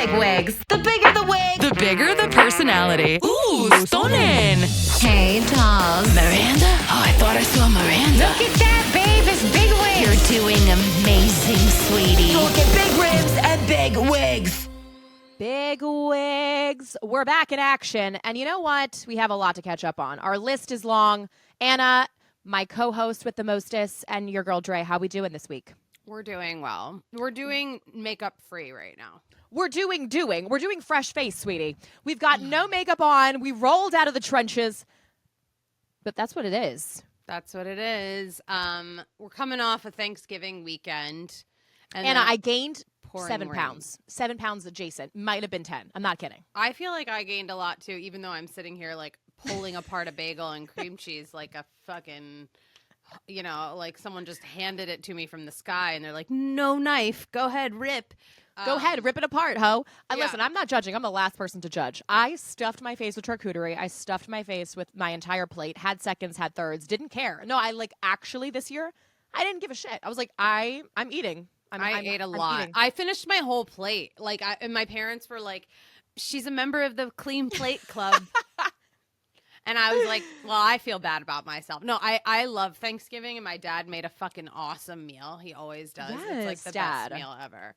Big Wigs. The bigger the wig, the bigger the personality. Ooh, stunning. Hey, dolls. Miranda? Oh, I thought I saw Miranda. Look at that, babe. It's Big Wigs. You're doing amazing, sweetie. Look at big ribs and big wigs. Big Wigs. We're back in action. And you know what? We have a lot to catch up on. Our list is long. Anna, my co-host with the mostest, and your girl Dre, how we doing this week? We're doing well. We're doing makeup free right now. We're doing fresh face, sweetie. We've got no makeup on. We rolled out of the trenches. But that's what it is. That's what it is. We're coming off a Thanksgiving weekend. And Anna, I gained 7 rain. pounds. 7 pounds adjacent. Might have been 10. I'm not kidding. I feel like I gained a lot too, even though I'm sitting here like pulling apart a bagel and cream cheese like a fucking, you know, like someone just handed it to me from the sky and they're like, no knife. Go ahead, rip. Go ahead, rip it apart, ho. Yeah. Listen, I'm not judging. I'm the last person to judge. I stuffed my face with charcuterie. I stuffed my face with my entire plate. Had seconds, had thirds. Didn't care. No, I actually this year, I didn't give a shit. I was like, I'm eating. I ate a lot. Eating. I finished my whole plate. And my parents were like, she's a member of the Clean Plate Club. And I was like, well, I feel bad about myself. No, I love Thanksgiving, and my dad made a fucking awesome meal. He always does. Yes, it's like the best meal ever.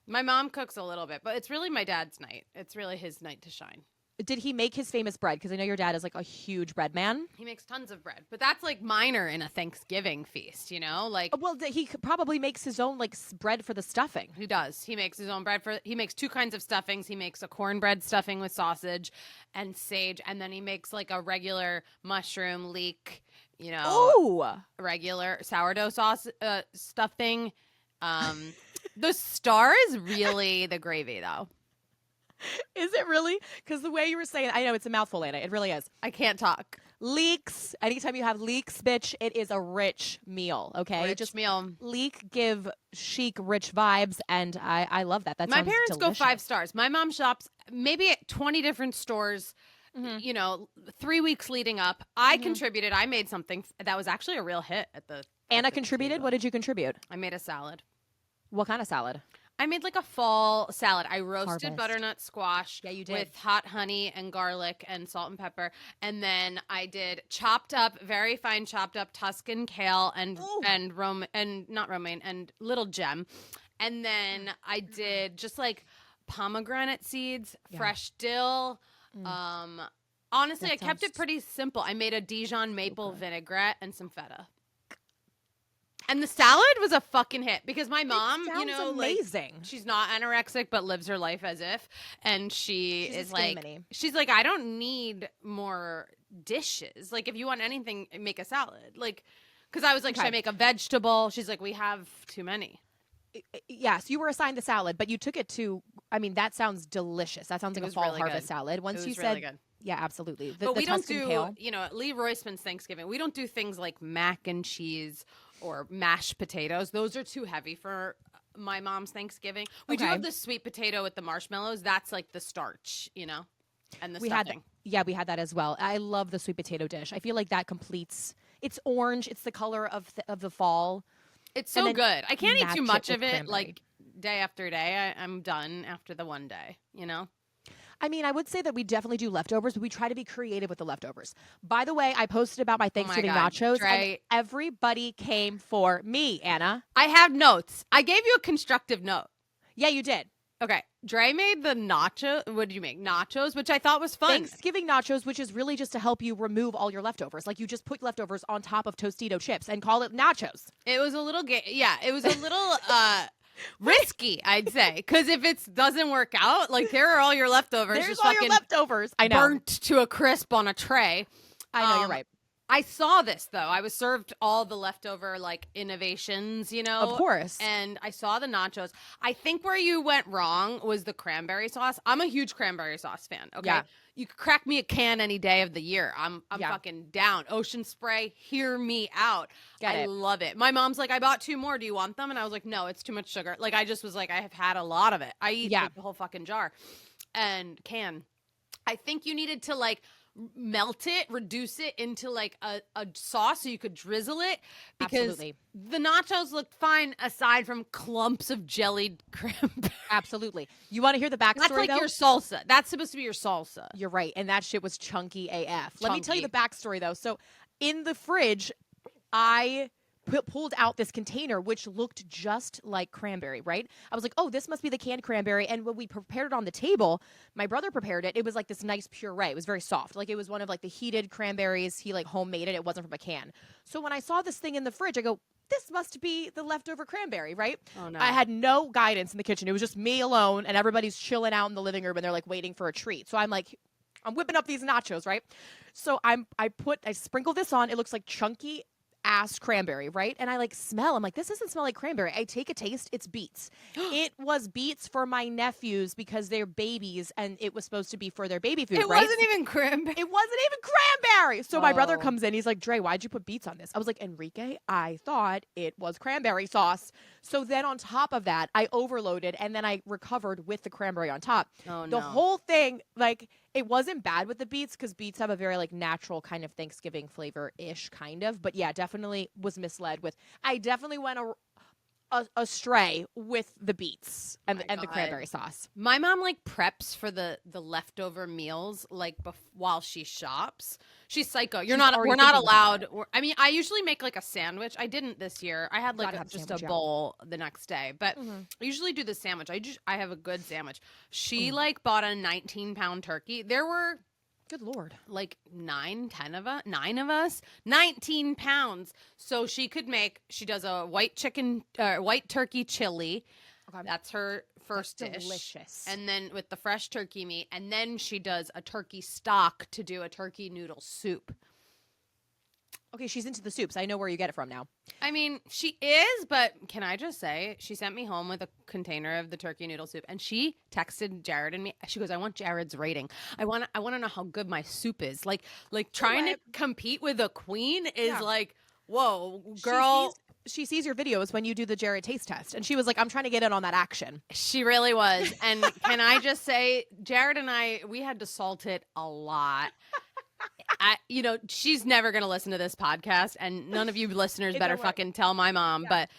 My mom cooks a little bit, but it's really my dad's night. It's really his night to shine. Did he make his famous bread? Because I know your dad is like a huge bread man. He makes tons of bread, but that's like minor in a Thanksgiving feast, you know? Like, Well, he probably makes his own bread for the stuffing. he does. He makes his own bread he makes 2 kinds of stuffings. He makes a cornbread stuffing with sausage and sage, and then he makes like a regular mushroom leek, you know, Ooh. regular sourdough sauce stuffing. The star is really the gravy, though. Is it really? Because the way you were saying, I know it's a mouthful, Anna. It really is. I can't talk. Leeks. Anytime you have leeks, bitch, it is a rich meal. Okay, Rich meal. Leek give chic, rich vibes, and I love that. My parents delicious. go 5 stars. My mom shops maybe at 20 different stores. You know, 3 weeks leading up. I contributed. I made something that was actually a real hit at the. Anna contributed. What did you contribute? I made a salad. What kind of salad? I made like a fall salad. I roasted Harvest. butternut squash. Yeah, you did. With hot honey and garlic and salt and pepper. And then I did very fine chopped up Tuscan kale and not romaine and little gem. And then I did just like pomegranate seeds, fresh dill. Honestly, I kept it pretty simple. I made a Dijon maple vinaigrette and some feta. And the salad was a fucking hit because my mom, you know, amazing. She's not anorexic but lives her life as if, and she's like, mini. she's like, I don't need more dishes. Like, if you want anything, make a salad. Like, because I was like, should I make a vegetable? She's like, we have too many. Yes, you were assigned the salad, but you took it to. I mean, that sounds delicious. That sounds like a fall really harvest good. salad. Once It you was said, really good. yeah, absolutely. But we don't Tuscan do, kale. you know, at Lee Roisman's Thanksgiving, we don't do things like mac and cheese or mashed potatoes. Those are too heavy for my mom's Thanksgiving. We do have the sweet potato with the marshmallows. That's like the starch, you know, and the stuffing. We had that as well. I love the sweet potato dish. I feel like that completes. It's orange. It's the color of the fall. It's so good. I can't eat match too it much with of it, cranberry. like day after day. I'm done after the one day, you know? I mean, I would say that we definitely do leftovers, but we try to be creative with the leftovers. By the way, I posted about my Thanksgiving God, nachos, Dre. and everybody came for me, Anna. I have notes. I gave you a constructive note. Yeah, you did. Okay. Dre made the nacho. What did you make? Nachos, which I thought was fun. Thanksgiving nachos, which is really just to help you remove all your leftovers. Like, you just put leftovers on top of Tostito chips and call it nachos. It was a little it was a little risky, I'd say, because if it doesn't work out, like, there are all your leftovers. There's just all fucking your leftovers. I know. burnt to a crisp on a tray. I know, you're right. I saw this, though. I was served all the leftover, like, innovations, you know? Of course. And I saw the nachos. I think where you went wrong was the cranberry sauce. I'm a huge cranberry sauce fan, okay? Yeah. You could crack me a can any day of the year. I'm fucking down. Ocean Spray, hear me out. I love it. My mom's like, I bought 2 more. Do you want them? And I was like, no, it's too much sugar. Like, I just was like, I have had a lot of it. I eat like, the whole fucking jar and can. I think you needed to, like, melt it, reduce it into like a sauce so you could drizzle it, because Absolutely. the nachos looked fine aside from clumps of jellied cranberry. Absolutely. You want to hear the backstory, That's like though? your salsa. That's supposed to be your salsa. You're right. And that shit was chunky AF. Let me tell you the Chunky. backstory, though. So in the fridge, I pulled out this container, which looked just like cranberry, right? I was like, oh, this must be the canned cranberry. And when we prepared it on the table, my brother prepared it. It was like this nice puree. It was very soft. Like it was one of like the heated cranberries. He like homemade it. It wasn't from a can. So when I saw this thing in the fridge, I go, this must be the leftover cranberry, right? Oh, no. I had no guidance in the kitchen. It was just me alone, and everybody's chilling out in the living room, and they're like waiting for a treat. So I'm like, I'm whipping up these nachos, right? So I sprinkle this on. It looks like chunky ass cranberry, right? And I like smell. I'm like, this doesn't smell like cranberry. I take a taste. It's beets. It was beets for my nephews because they're babies, and it was supposed to be for their baby food, It right? wasn't even cranberry. It wasn't even cranberry. So my brother Oh. comes in. He's like, Dre, why'd you put beets on this? I was like, Enrique, I thought it was cranberry sauce. So then on top of that, I overloaded, and then I recovered with the cranberry on top. Oh, The no. whole thing, like, it wasn't bad with the beets because beets have a very, like, natural kind of Thanksgiving flavor-ish kind of. But, yeah, definitely was misled with. I definitely went astray with the beets and My the God. cranberry sauce. My mom like preps for the leftover meals like while she shops. She's psycho. She's We're not already thinking about allowed. I mean, I usually make like a sandwich. I didn't this year. I had like Gotta have just sandwich, a yeah. bowl the next day, but Mhm. I usually do the sandwich. I have a good sandwich. She Ooh. like bought a 19-pound turkey. There were Good Lord. like 9 of us, 19 pounds. So she does a white turkey chili. Okay. That's her first That's dish. delicious. And then with the fresh turkey meat. And then she does a turkey stock to do a turkey noodle soup. Okay, she's into the soups. I know where you get it from now. I mean, she is, but can I just say, she sent me home with a container of the turkey noodle soup, and she texted Jared and me. She goes, "I want Jared's rating. I want to know how good my soup is. Like trying to compete with a queen is Yeah. like, whoa, girl." She sees your videos when you do the Jared taste test, and she was like, "I'm trying to get in on that action." She really was. And can I just say, Jared and I, we had to salt it a lot. She's never going to listen to this podcast, and none of you listeners It's better all right. fucking tell my mom, but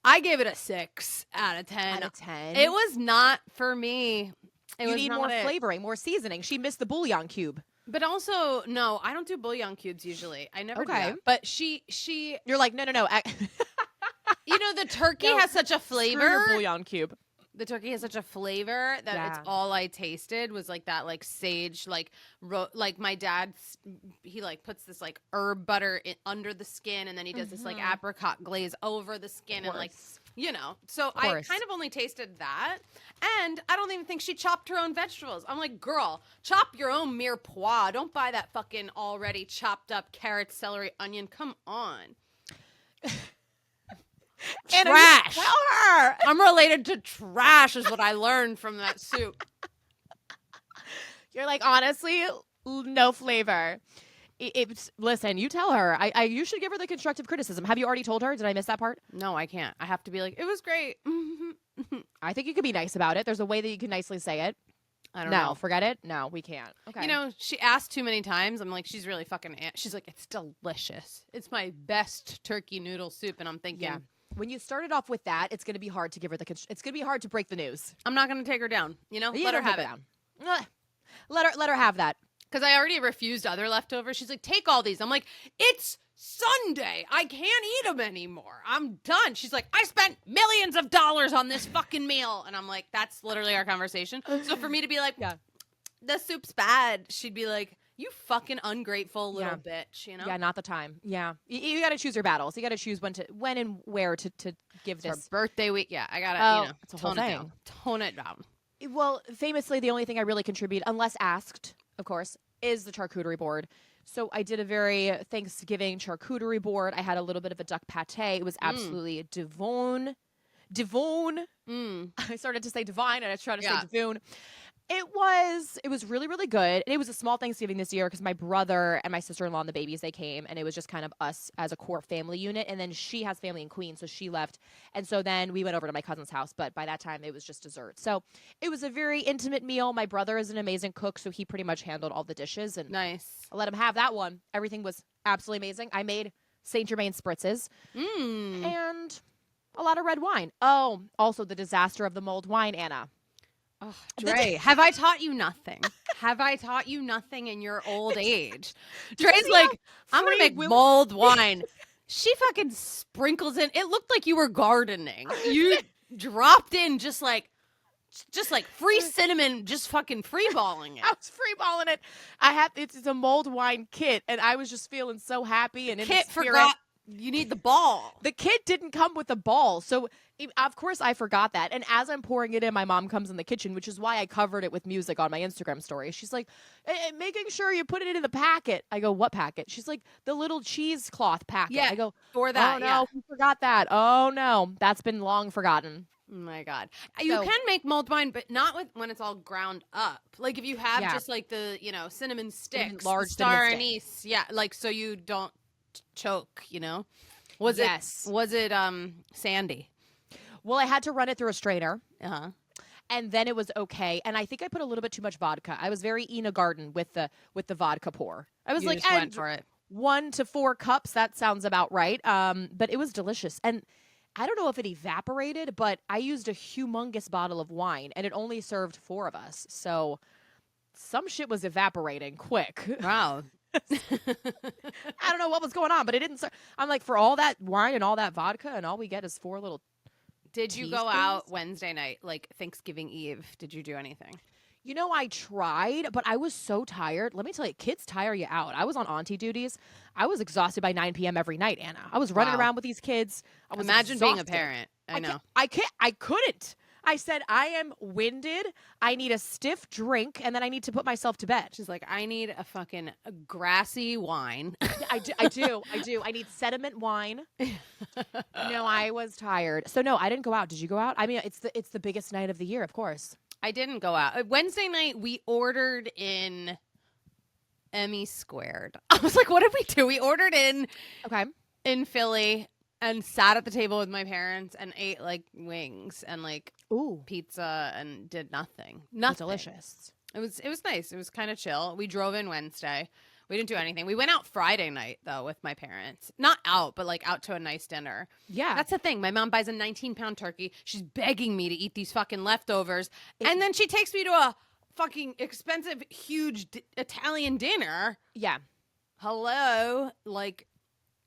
I gave it a 6 out of 10. Out of 10. It was not for me. It You was need not more it. flavoring, more seasoning. She missed the bouillon cube. But also, no, I don't do bouillon cubes usually. I never do Okay. that. But she You're like, no. the turkey No, has such a Screw your flavor. bouillon cube. The turkey has such a flavor that Yeah. it's all I tasted was like that, like sage, like my dad's. He like puts this like herb butter under the skin, and then he does this like apricot glaze over the skin, and like So I course. kind of only tasted that, and I don't even think she chopped her own vegetables. I'm like, girl, chop your own mirepoix. Don't buy that fucking already chopped up carrot, celery, onion. Come on. Anna, Trash. you tell her. I'm related to trash is what I learned from that soup. You're like, honestly, no flavor. Listen, you tell her. You should give her the constructive criticism. Have you already told her? Did I miss that part? No, I can't. I have to be like, it was great. I think you could be nice about it. There's a way that you can nicely say it. I don't No, know. forget it. No, we can't. Okay. She asked too many times. I'm like, she's really fucking. She's like, it's delicious. It's my best turkey noodle soup. And I'm thinking, yeah. When you started off with that, it's going to be hard to give her it's going to be hard to break the news. I'm not going to take her down. You Let her don't have take it. down. Ugh. Let her have that. Because I already refused other leftovers. She's like, take all these. I'm like, it's Sunday. I can't eat them anymore. I'm done. She's like, I spent millions of dollars on this fucking meal. And I'm like, that's literally our conversation. So for me to be like, Yeah. the soup's bad, she'd be like, you fucking ungrateful little bitch, Yeah, not the time. Yeah. You got to choose your battles. You got to choose when and where to give It's her this. birthday week. Yeah, I gotta, it's a whole tone it thing. down. Tone it down. Well, famously, the only thing I really contribute, unless asked, of course, is the charcuterie board. So I did a very Thanksgiving charcuterie board. I had a little bit of a duck pate. It was absolutely divine. I started to say divine, and I tried to say divine. It was really, really good. And it was a small Thanksgiving this year because my brother and my sister-in-law and the babies, they came, and it was just kind of us as a core family unit. And then she has family in Queens, so she left. And so then we went over to my cousin's house, but by that time it was just dessert. So it was a very intimate meal. My brother is an amazing cook, so he pretty much handled all the dishes, and Nice. I let him have that one. Everything was absolutely amazing. I made Saint Germain spritzes and a lot of red wine. Oh, also the disaster of the mulled wine, Anna. Oh, Dre, have I taught you nothing? Have I taught you nothing in your old age? Dre's like, I'm going to make mulled wine. She fucking sprinkles in. It looked like you were gardening. You dropped in just like free cinnamon, just fucking freeballing it. I was freeballing it. It's a mulled wine kit, and I was just feeling so happy. And in the Kit spirit, forgot you need the ball. the kit didn't come with the ball, so of course I forgot that. And as I'm pouring it in, my mom comes in the kitchen, which is why I covered it with music on my Instagram story. She's like, making sure you put it in the packet. I go, what packet? She's like, the little cheesecloth packet. Yeah, I go, for that. oh no, Yeah. we forgot that. Oh no, that's been long forgotten. Oh my God. You So- can make mulled wine, but not when it's all ground up. Like if you have Yeah. just like the, cinnamon sticks, large star cinnamon anise. Yeah, like so you don't choke, Was Yes. it sandy? Well, I had to run it through a strainer. Uh-huh. And then it was okay. And I think I put a little bit too much vodka. I was very Ina Garden with the vodka pour. I was You like, just went for it. 1 to 4 cups. That sounds about right. But it was delicious. And I don't know if it evaporated, but I used a humongous bottle of wine, and it only served 4 of us. So some shit was evaporating quick. Wow. I don't know what was going on, but it didn't. I'm like, for all that wine and all that vodka, and all we get is 4 little. Did you go out Wednesday night, like Thanksgiving Eve? Did you do anything? I tried, but I was so tired. Let me tell you, kids tire you out. I was on auntie duties. I was exhausted by 9 p.m. every night, Anna. I was running Wow. around with these kids. I was Imagine being a exhausted. parent. I know. I couldn't. I said, I am winded. I need a stiff drink, and then I need to put myself to bed. She's like, I need a fucking grassy wine. I do. I need sediment wine. No, I was tired. So no, I didn't go out. Did you go out? I mean, it's the biggest night of the year, of course. I didn't go out. Wednesday night, we ordered in Emmy Squared. I was like, what did we do? We ordered Okay. in Philly and sat at the table with my parents and ate like wings and like Ooh, pizza and did nothing. that's Nothing. delicious. It was nice. It was kind of chill. We drove in Wednesday. We didn't do anything. We went out Friday night though with my parents. Not out, but like out to a nice dinner. Yeah. That's the thing. My mom buys a 19-pound turkey. She's begging me to eat these fucking leftovers. And then she takes me to a fucking expensive, huge Italian dinner. Yeah. Hello. Like,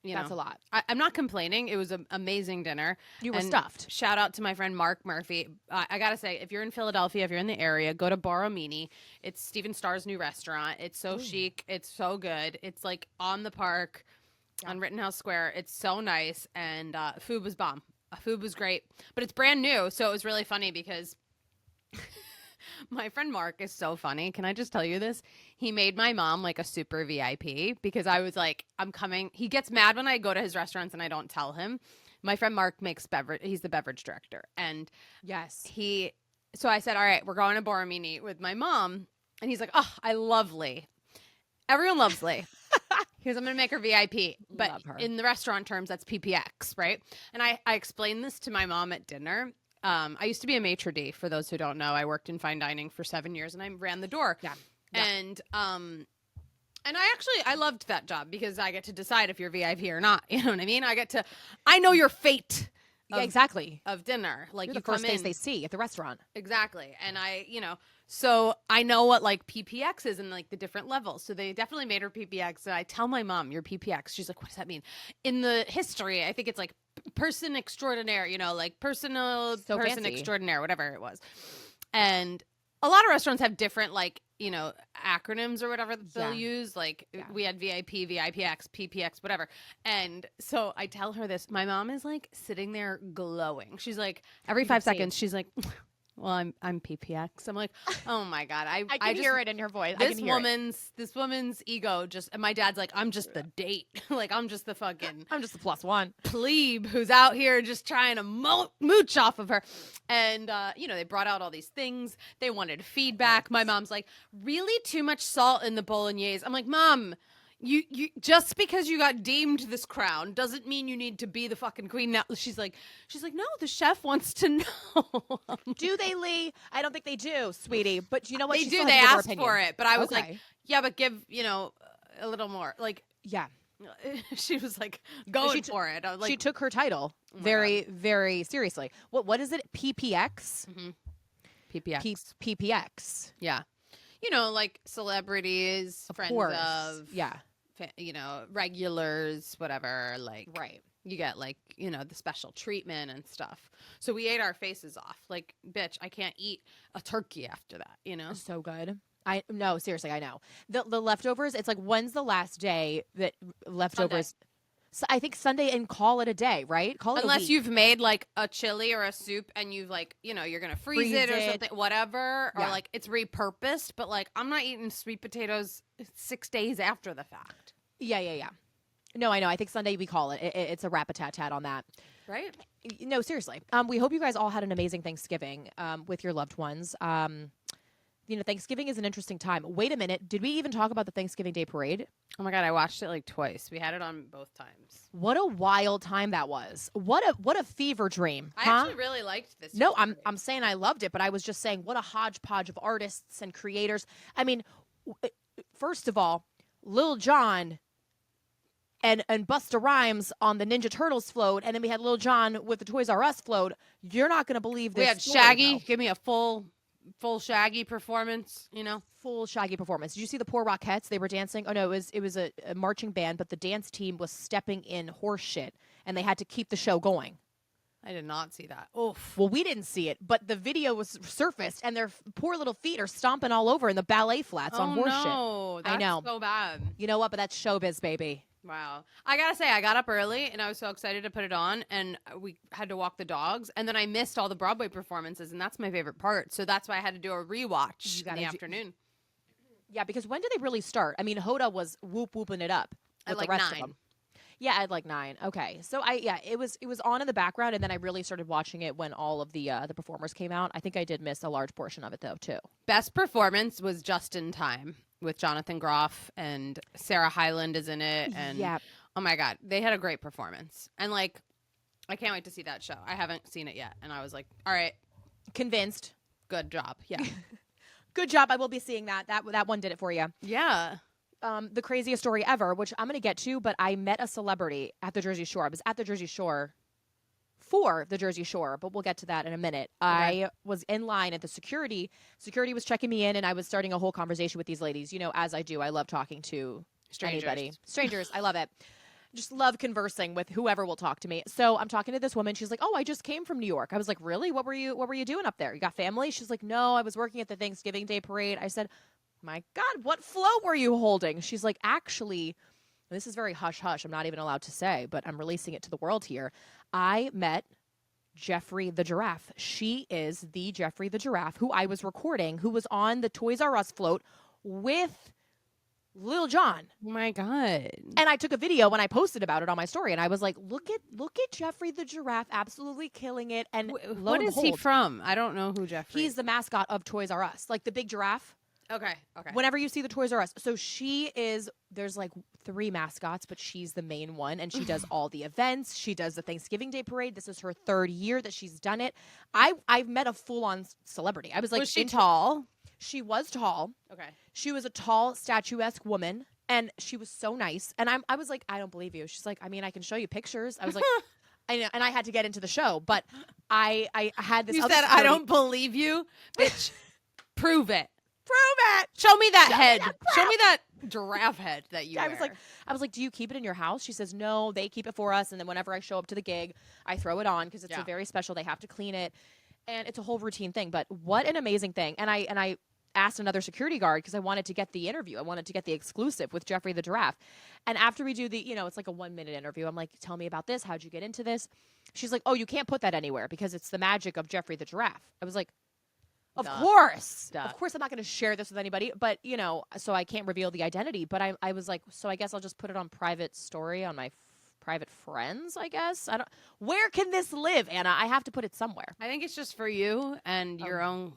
That's a lot. I'm not complaining. It was an amazing dinner. You were And stuffed. Shout out to my friend Mark Murphy. I got to say, if you're in Philadelphia, if you're in the area, go to Borromini. It's Steven Starr's new restaurant. It's so chic. It's so good. It's like on the park on Rittenhouse Square. It's so nice. And food was bomb. Food was great. But it's brand new. So it was really funny because my friend Mark is so funny. Can I just tell you this? He made my mom like a super VIP because I was like, I'm coming. He gets mad when I go to his restaurants and I don't tell him. My friend Mark makes beverage. He's the beverage director. And Yes. so I said, all right, we're going to Borromini with my mom. And he's like, oh, I love Lee. Everyone loves Lee. He goes, I'm going to make her VIP. But Love her. in the restaurant terms, that's PPX, right? And I explained this to my mom at dinner. I used to be a maitre d', for those who don't know. I worked in fine dining for 7 years, and I ran the door. Yeah. And I loved that job because I get to decide if you're VIP or not. You know what I mean? I know your fate. Yeah, exactly. Of dinner. Like You're you the first come face in. they see at the restaurant. Exactly. And so I know what like PPX is and like the different levels. So they definitely made her PPX. And I tell my mom, you're PPX. She's like, what does that mean? In the history, I think it's like person extraordinaire, like personal So person fancy. extraordinaire, whatever it was. And a lot of restaurants have different like, acronyms or whatever that they'll Yeah. use. Like Yeah. we had VIP, VIPX, PPX, whatever. And so I tell her this. My mom is like sitting there glowing. She's like, every You 5 can see it. seconds, she's like, Well, I'm PPX. I'm like, oh my God. I can just hear it in your voice. I This can hear it. this woman's ego just, and my dad's like, I'm just the date. Like, I'm just the fucking I'm just the +1. plebe who's out here just trying to mooch off of her. And, they brought out all these things. They wanted feedback. My mom's like, really too much salt in the bolognese. I'm like, Mom, you just because you got deemed this crown doesn't mean you need to be the fucking queen now. She's like, no, the chef wants to know. Do they, Lee? I don't think they do, sweetie. But you know what? They She do. still They had to give her asked opinion. for it, but I was Okay. like, yeah, but give a little more. Like, Yeah. she was like going She t- for it. I was like, She took her title my very, very seriously. What is it? PPX? PPX. PPX. Yeah. Like celebrities, Of friends course. of, Yeah. regulars, whatever. Like, Right. you get like, the special treatment and stuff. So we ate our faces off. Like, bitch, I can't eat a turkey after that, So good. No, seriously, I know. The leftovers, it's like, when's the last day that leftovers? So I think Sunday, and call it a day, right? Call it a Unless week. you've made like a chili or a soup and you've like, you're going to freeze it or Freeze it. something, whatever. Or Yeah. like it's repurposed. But like, I'm not eating sweet potatoes 6 days after the fact. Yeah. No, I know. I think Sunday we call it. It's a rat-a-tat-tat on that. Right? No, seriously. We hope you guys all had an amazing Thanksgiving with your loved ones. Thanksgiving is an interesting time. Wait a minute. Did we even talk about the Thanksgiving Day Parade? Oh my God, I watched it like twice. We had it on both times. What a wild time that was. What a fever dream. I huh? actually really liked this. No, year's I'm parade. saying I loved it, but I was just saying what a hodgepodge of artists and creators. I mean, first of all, Lil Jon and Busta Rhymes on the Ninja Turtles float, and then we had Lil Jon with the Toys R Us float. You're not going to believe this. We had story, Shaggy. though. Give me a full Shaggy performance, Full Shaggy performance. Did you see the poor Rockettes? They were dancing. Oh no, it was a marching band, but the dance team was stepping in horse shit, and they had to keep the show going. I did not see that. Oof. Well, we didn't see it, but the video was surfaced, and their poor little feet are stomping all over in the ballet flats on horse no. shit. That's I know. so bad. You know what? But that's showbiz, baby. Wow. I gotta say, I got up early and I was so excited to put it on, and we had to walk the dogs, and then I missed all the Broadway performances, and that's my favorite part. So that's why I had to do a rewatch in the afternoon. Yeah, because when did they really start? I mean, Hoda was whooping it up with At like the rest 9. of them. Yeah, at like 9. Okay, so it was on in the background, and then I really started watching it when all of the performers came out. I think I did miss a large portion of it though too. Best performance was Just in Time with Jonathan Groff, and Sarah Hyland is in it, and Yeah. oh my God, they had a great performance. And like, I can't wait to see that show. I haven't seen it yet, and I was like, all right, Convinced. good job. Yeah. Good job. I will be seeing that. That one did it for you. Yeah. The craziest story ever, which I'm going to get to, but I met a celebrity at the Jersey Shore. I was at the Jersey Shore for the Jersey Shore, but we'll get to that in a minute. Okay. I was in line at the security. Security was checking me in, and I was starting a whole conversation with these ladies. As I do, I love talking to anybody. Strangers. I love it. Just love conversing with whoever will talk to me. So I'm talking to this woman. She's like, "Oh, I just came from New York." I was like, "Really? What were you doing up there? You got family?" She's like, "No, I was working at the Thanksgiving Day Parade." I said, "My God, what float were you holding?" She's like, "Actually," this is very hush-hush. I'm not even allowed to say, but I'm releasing it to the world here. I met Jeffrey the Giraffe. She is the Jeffrey the Giraffe who I was recording, who was on the Toys R Us float with Lil Jon. Oh my God. And I took a video when I posted about it on my story, and I was like, look at Jeffrey the Giraffe absolutely killing it. And lo What and is he behold, from? I don't know who Jeffrey he's the mascot of Toys R Us, like the big giraffe. Okay. Whenever you see the Toys R Us. So there's like 3 mascots, but she's the main one, and she does all the events. She does the Thanksgiving Day Parade. This is her 3rd year that she's done it. I've met a full-on celebrity. I was like, Was she tall? She was tall. Okay. She was a tall, statuesque woman, and she was so nice. And I was like, I don't believe you. She's like, I mean, I can show you pictures. I was like, and I had to get into the show, but I had this. You other said, I security- don't believe you? Bitch, prove it. Prove it. Show me that Show me head. that Show me that giraffe head that you I wear. was like, do you keep it in your house? She says, no, they keep it for us. And then whenever I show up to the gig, I throw it on because it's a very special. They have to clean it, and it's a whole routine thing. But what an amazing thing! And I asked another security guard because I wanted to get the interview. I wanted to get the exclusive with Jeffrey the Giraffe. And after we do the, it's like a 1-minute interview. I'm like, tell me about this. How'd you get into this? She's like, oh, you can't put that anywhere because it's the magic of Jeffrey the Giraffe. I was like, Of Duh. course. Duh. Of course I'm not going to share this with anybody, but so I can't reveal the identity, but I was like, so I guess I'll just put it on private story on my private friends, I guess. Where can this live, Anna? I have to put it somewhere. I think it's just for you and your own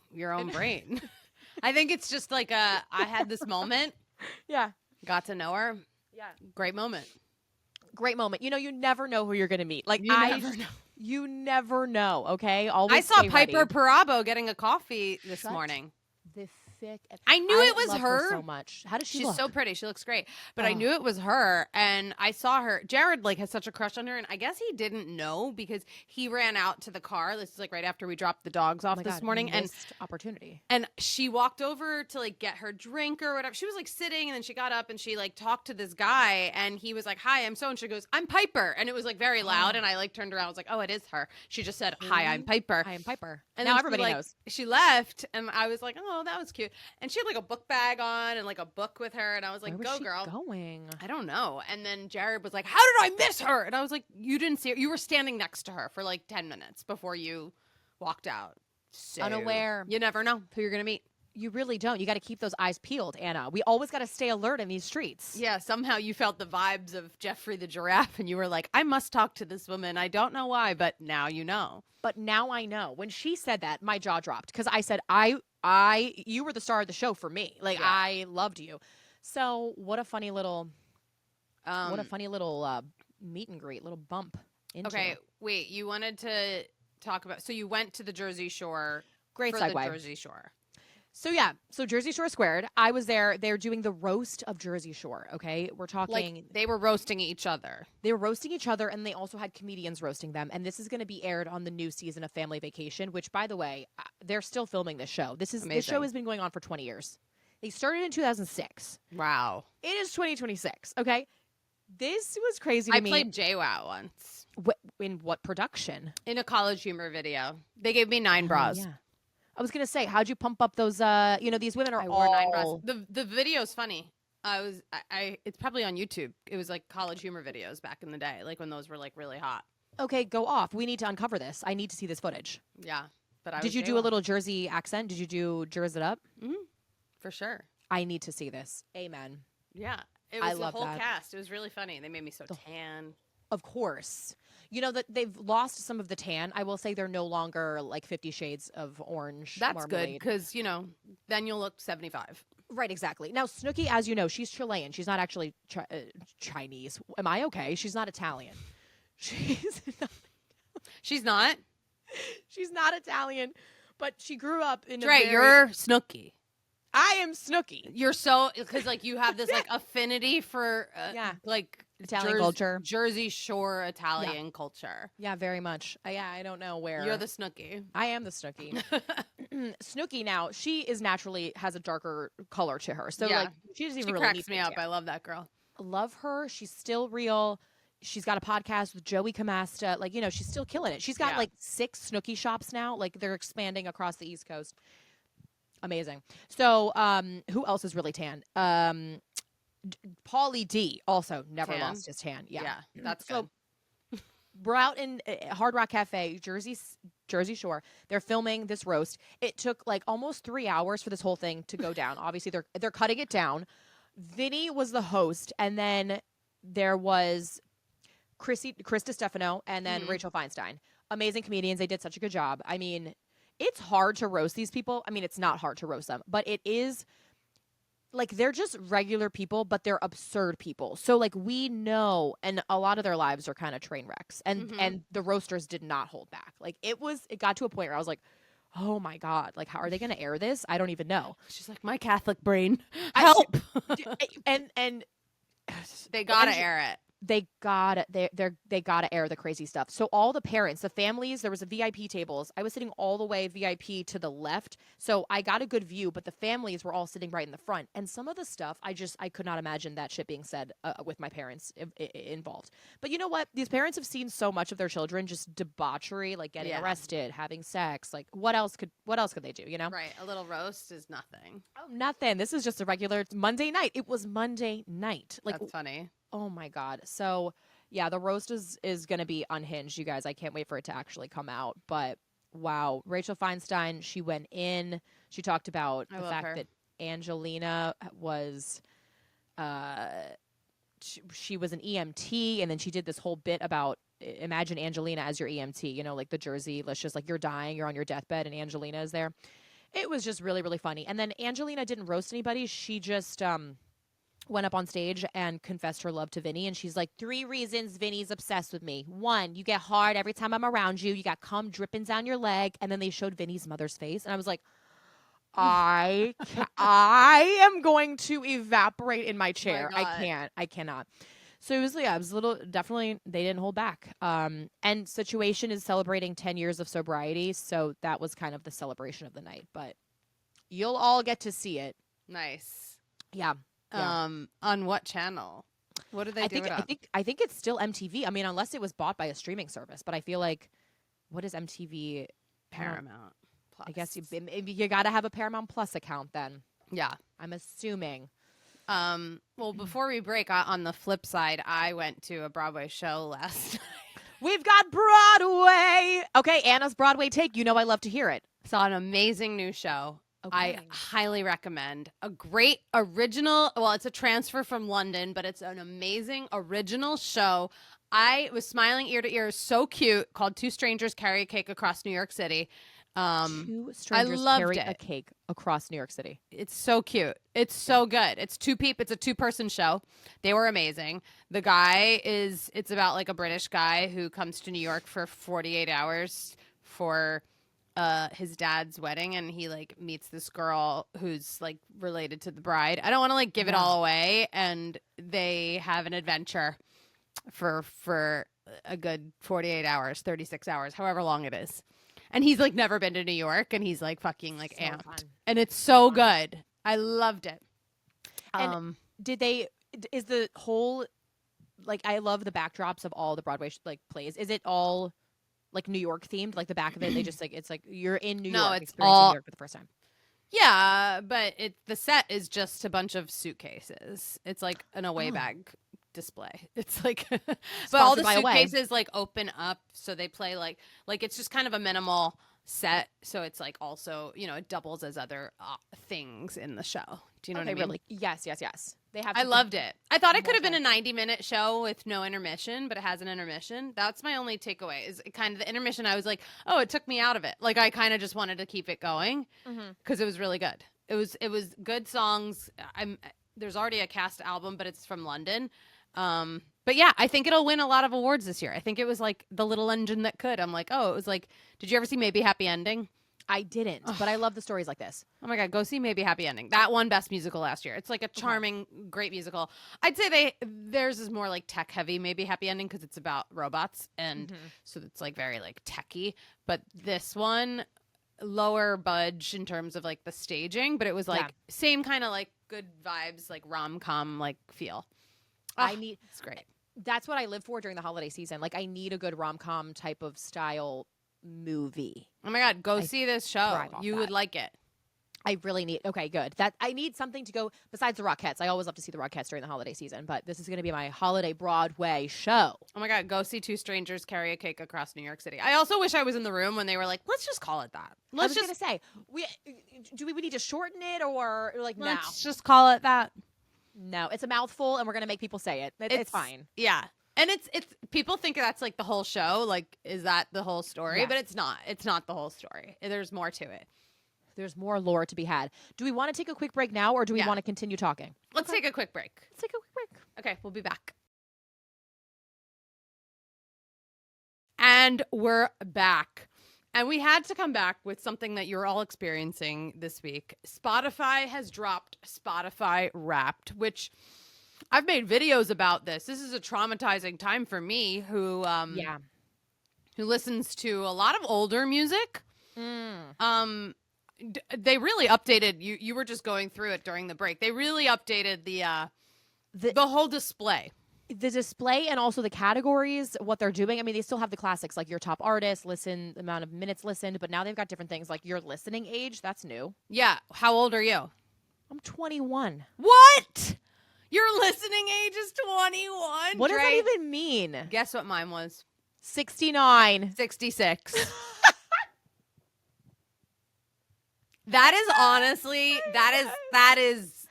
brain. I think it's just like I had this moment, Yeah. got to know her. Yeah. Great moment. Great moment. You never know who you're going to meet. Like You never know. You never know, okay? Always I saw stay Piper ready. Parabo getting a coffee this Shut morning. The thick. I knew it was love her. so much. How does she She's look? so pretty. She looks great. But I Oh. knew it was her, and I saw her. Jared has such a crush on her, and I guess he didn't know because he ran out to the car. This is right after we dropped the dogs Oh off my this God, morning, and missed opportunity. she walked over to get her drink or whatever. She was sitting, and then she got up and she talked to this guy, and he was like, "Hi, I'm so," and she goes, "I'm Piper," and it was very loud, and I turned around. I was like, "Oh, it is her." She just said, "Hi, I'm Piper." I am Piper. And now then everybody knows. She left, and I was like, "Oh, that was cute." And she had a book bag on and a book with her, and I was like, Where was "Go, she girl." going? I don't know. And then Jared was like, "How did I miss her?" And I was like, "You didn't see her. You were standing next to her for 10 minutes before you walked out." So, Unaware. You never know who you're gonna meet. You really don't. You got to keep those eyes peeled, Anna. We always got to stay alert in these streets. Yeah, somehow you felt the vibes of Jeffrey the giraffe, and you were like, "I must talk to this woman. I don't know why, but now you know." But now I know. When she said that, my jaw dropped because I said, you were the star of the show for me. Yeah. I loved you. So what a funny little, meet and greet, little bump. Into Okay, wait. You wanted to talk about? So you went to the Jersey Shore. Great for segue. the Jersey Shore. So Jersey Shore Squared. I was there. They're doing the roast of Jersey Shore. Okay, we're talking. They were roasting each other. They were roasting each other, and they also had comedians roasting them. And this is going to be aired on the new season of Family Vacation, which, by the way, they're still filming this show. This show Amazing. has been going on for 20 years. They started in 2006. Wow. It is 2026. Okay, this was crazy to I me. played JWoww once In what production? in a College Humor video. They gave me 9 bras. Yeah. I was gonna say, how'd you pump up those? These women are I all wore 9 bras. The video's funny. It's probably on YouTube. It was College Humor videos back in the day, when those were really hot. Okay, go off. We need to uncover this. I need to see this footage. Yeah, but Did you do a little Jersey accent? Did you do Jers it up? for sure? I need to see this. Amen. Yeah, it I was love the whole that. cast. It was really funny. They made me so tan. Of course. You know that they've lost some of the tan. I will say they're no longer 50 shades of orange. That's good marmalade. because then you'll look 75. Right, exactly. Now, Snooki, as you know, she's Chilean. She's not actually Chinese. Am I okay? She's not Italian. She's not. She's not Italian, but she grew up in Right, you're Snooki. I am Snooki. You're so because you have this affinity for Yeah. Italian culture. Jersey Shore Italian culture. Yeah, very much. I don't know where. You're the Snooki. I am the Snooki. Snooki now, she is naturally has a darker color to her. So Yeah. she doesn't even She really cracks need me to up. tan. I love that girl. Love her. She's still real. She's got a podcast with Joey Camasta. She's still killing it. She's got Yeah. 6 Snooki shops now. They're expanding across the East Coast. Amazing. So, who else is really tan? Pauly D also never Tan? lost his tan. Yeah. that's So, good. we're out in Hard Rock Cafe, Jersey Shore. They're filming this roast. It took almost 3 hours for this whole thing to go down. Obviously, they're cutting it down. Vinny was the host, and then there was Chris DiStefano and then Rachel Feinstein. Amazing comedians. They did such a good job. I mean, it's hard to roast these people. I mean, it's not hard to roast them, but it is they're just regular people, but they're absurd people. So we know, and a lot of their lives are kind of train wrecks, and the roasters did not hold back. It got to a point where I was like, oh my God, how are they going to air this? I don't even know. She's like, my Catholic brain. Help. and They gotta air it. they gotta air the crazy stuff. So all the parents, the families, there was a VIP tables. I was sitting all the way VIP to the left, so I got a good view. But the families were all sitting right in the front, and some of the stuff I could not imagine that shit being said with my parents involved. But you know what? These parents have seen so much of their children just debauchery, getting arrested, having sex. What else could they do? You know? Right. A little roast is nothing. Oh, nothing. This is just a regular Monday night. It was Monday night. That's funny. Oh my God. So yeah, the roast is going to be unhinged, you guys. I can't wait for it to actually come out. But wow. Rachel Feinstein, she went in. She talked about I the love fact her. that Angelina was she was an EMT, and then she did this whole bit about imagine Angelina as your EMT, you know, like the Jersey, let's just like you're dying, you're on your deathbed, and Angelina is there. It was just really, really funny. And then Angelina didn't roast anybody. She just went up on stage and confessed her love to Vinny. And she's like, 3 reasons Vinny's obsessed with me. 1, you get hard every time I'm around you. You got cum dripping down your leg. And then they showed Vinny's mother's face. And I was like, I am going to evaporate in my chair. God. I cannot. So it was a little, definitely, they didn't hold back. And Situation is celebrating 10 years of sobriety. So that was kind of the celebration of the night. But you'll all get to see it. Nice. Yeah. Yeah. On what channel? What did they do it on? I think it's still MTV. I mean, unless it was bought by a streaming service. But I feel like, what is MTV? Paramount Plus. I guess you got to have a Paramount Plus account then. Yeah. I'm assuming. Well, before we break, on the flip side, I went to a Broadway show last night. We've got Broadway. Okay, Anna's Broadway take. You know I love to hear it. Saw an amazing new show. Okay. I highly recommend. A great original, well, it's a transfer from London, but it's an amazing original show. I was smiling ear to ear. So cute. Called Two Strangers Carry a Cake Across New York City. 2 strangers loved carry it. a cake across New York City. It's so cute. It's so good. It's it's a 2-person show. They were amazing. The guy it's about like a British guy who comes to New York for 48 hours for his dad's wedding, and he like meets this girl who's like related to the bride. I don't want to like give it all away, and they have an adventure for a good 48 hours, 36 hours, however long it is. And he's like never been to New York, and he's like fucking like So amped. fun. And it's so good. I loved it. And is the whole, like, I love the backdrops of all the Broadway like plays. Is it all like New York themed? Like the back of it, they just like, it's like you're in New No, York, it's experiencing all- New York for the first time. Yeah, but the set is just a bunch of suitcases. It's like an away bag display. It's like, but all the Sponsored by Away. suitcases like open up, so they play like it's just kind of a minimal set. So it's like also, you know, it doubles as other things in the show. Do you know what I mean? Really? Yes. They have. I loved it. I thought it could have been a More 90-minute show with no intermission, but it has an intermission. That's my only takeaway. Is kind of the intermission. I was like, oh, it took me out of it. Like I kind of just wanted to keep it going because it was really good. It was good songs. There's already a cast album, but it's from London. But yeah, I think it'll win a lot of awards this year. I think it was like the little engine that could. I'm like, oh, it was like, did you ever see Maybe Happy Ending? I didn't, but I love the stories like this. Oh my God, go see Maybe Happy Ending. That won Best Musical last year. It's like a charming, great musical. I'd say theirs is more like tech heavy, Maybe Happy Ending, because it's about robots, and so it's like very like techy. But this one, lower budge in terms of like the staging, but it was like same kind of like good vibes, like rom-com like feel. It's great. That's what I live for during the holiday season. Like I need a good rom-com type of style movie. Oh my God, go see this show. thrive off You would that. like it. I really need. Okay, good. That I need something to go besides the Rockettes. I always love to see the Rockettes during the holiday season, but this is going to be my holiday Broadway show. Oh my God, go see Two Strangers Carry a Cake Across New York City. I also wish I was in the room when they were like, let's just call it that. I was going to say, we need to shorten it or like no? Let's just call it that. No, it's a mouthful, and we're going to make people say it. It's fine. Yeah. And it's people think that's like the whole show. Like, is that the whole story? Yeah. But it's not. It's not the whole story. There's more to it. There's more lore to be had. Do we want to take a quick break now, or do we want to continue talking? Let's take a quick break. Let's take a quick break. Okay, we'll be back. And we're back. And we had to come back with something that you're all experiencing this week. Spotify has dropped Spotify Wrapped, which I've made videos about this. This is a traumatizing time for me who listens to a lot of older music. They really updated you were just going through it during the break. They really updated the whole display. The display and also the categories, what they're doing. I mean, they still have the classics like your top artist, the amount of minutes listened, but now they've got different things like your listening age. That's new. Yeah. How old are you? I'm 21. What? Your listening age is 21? What does Dre? that even mean? Guess what mine was? 69. 66. That is honestly, that is